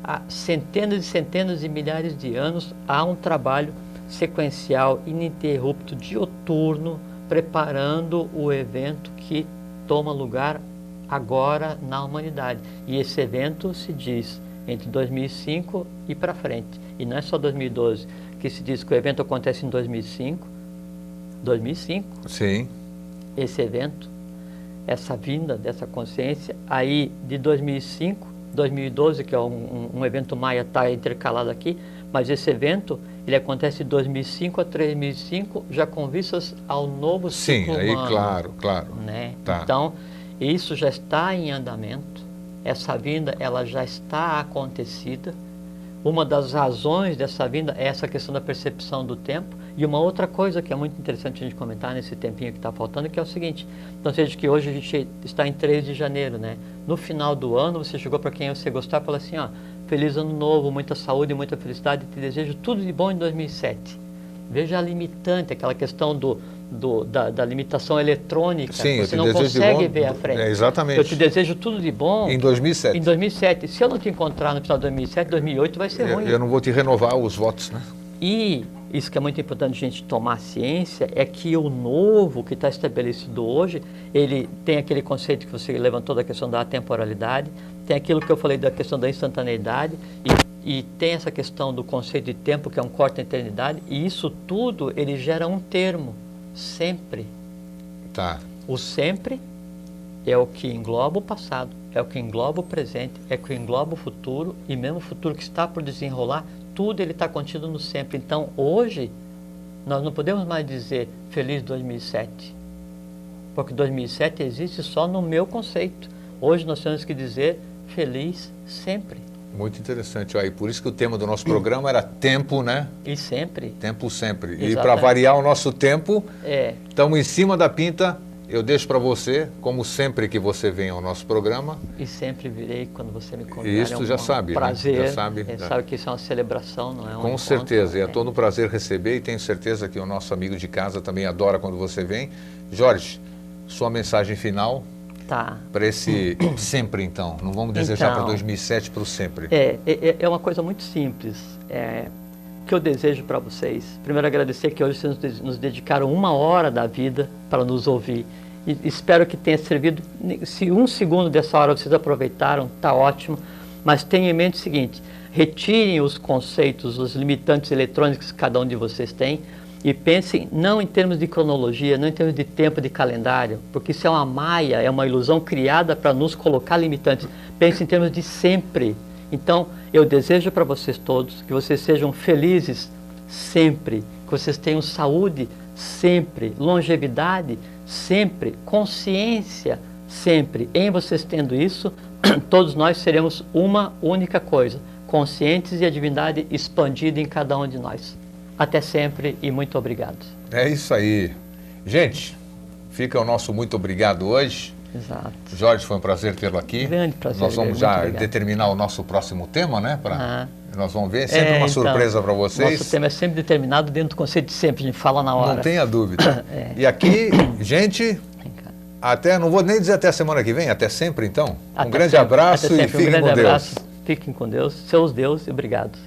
Há centenas e centenas de milhares de anos há um trabalho sequencial, ininterrupto, dioturno, preparando o evento que toma lugar agora na humanidade. E esse evento se diz entre 2005 e para frente. E não é só 2012, que se diz que o evento acontece em 2005. 2005. Sim. Esse evento, essa vinda dessa consciência, aí de 2005, 2012, que é um evento maia, está intercalado aqui, mas esse evento, ele acontece de 2005 a 3005, já com vistas ao novo ciclo humano. Sim, aí claro. Né? Tá. Então, isso já está em andamento, essa vinda, ela já está acontecida. Uma das razões dessa vinda é essa questão da percepção do tempo, E uma outra coisa que é muito interessante a gente comentar nesse tempinho que está faltando, que é o seguinte, então seja que hoje a gente está em 3 de janeiro, né? No final do ano, você chegou para quem você gostar e falou assim, ó, feliz ano novo, muita saúde, muita felicidade, te desejo tudo de bom em 2007. Veja a limitante, aquela questão da limitação eletrônica, sim, você não consegue ver à frente. Exatamente. Eu te desejo tudo de bom em 2007. em 2007. Se eu não te encontrar no final de 2007, 2008 vai ser ruim. Eu não vou te renovar os votos, né? E isso que é muito importante a gente tomar ciência é que o novo que está estabelecido hoje, ele tem aquele conceito que você levantou da questão da atemporalidade, tem aquilo que eu falei da questão da instantaneidade e tem essa questão do conceito de tempo, que é um corte da eternidade, e isso tudo ele gera um termo, sempre. Tá. O sempre é o que engloba o passado, é o que engloba o presente, é o que engloba o futuro, e mesmo o futuro que está por desenrolar, tudo ele está contido no sempre. Então, hoje, nós não podemos mais dizer feliz 2007, porque 2007 existe só no meu conceito. Hoje nós temos que dizer feliz sempre. Muito interessante. Aí, por isso que o tema do nosso programa era tempo, né? E sempre. Tempo sempre. Exatamente. E para variar o nosso tempo, estamos em cima da pinta. Eu deixo para você, como sempre que você vem ao nosso programa. E sempre virei quando você me convidar. Isso já sabe, prazer, né? Já sabe. Sabe que isso é uma celebração, não é um Com encontro, certeza. E é todo um prazer receber e tenho certeza que o nosso amigo de casa também adora quando você vem. Jorge, sua mensagem final para esse sempre, então. Não vamos desejar para 2007, para o sempre. É uma coisa muito simples. Que eu desejo para vocês. Primeiro, agradecer que hoje vocês nos dedicaram 1 hora da vida para nos ouvir. E espero que tenha servido. Se 1 segundo dessa hora vocês aproveitaram, está ótimo. Mas tenham em mente o seguinte: retirem os conceitos, os limitantes eletrônicos que cada um de vocês tem e pensem não em termos de cronologia, não em termos de tempo, de calendário, porque isso é uma maia, é uma ilusão criada para nos colocar limitantes. Pensem em termos de sempre. Então, eu desejo para vocês todos que vocês sejam felizes sempre, que vocês tenham saúde sempre, longevidade sempre, consciência sempre. Em vocês tendo isso, todos nós seremos uma única coisa, conscientes e a divindade expandida em cada um de nós. Até sempre e muito obrigado. É isso aí. Gente, fica o nosso muito obrigado hoje. Exato. Jorge, foi um prazer tê-lo aqui. Grande prazer. Nós vamos já determinar o nosso próximo tema, né? Nós vamos ver, sempre uma surpresa para vocês. Nosso tema é sempre determinado dentro do conceito de sempre, a gente fala na hora. Não tenha dúvida. E aqui, gente, não vou nem dizer até a semana que vem, até sempre então. Um grande abraço e fiquem com Deus. Fiquem com Deus, seus deuses e obrigado.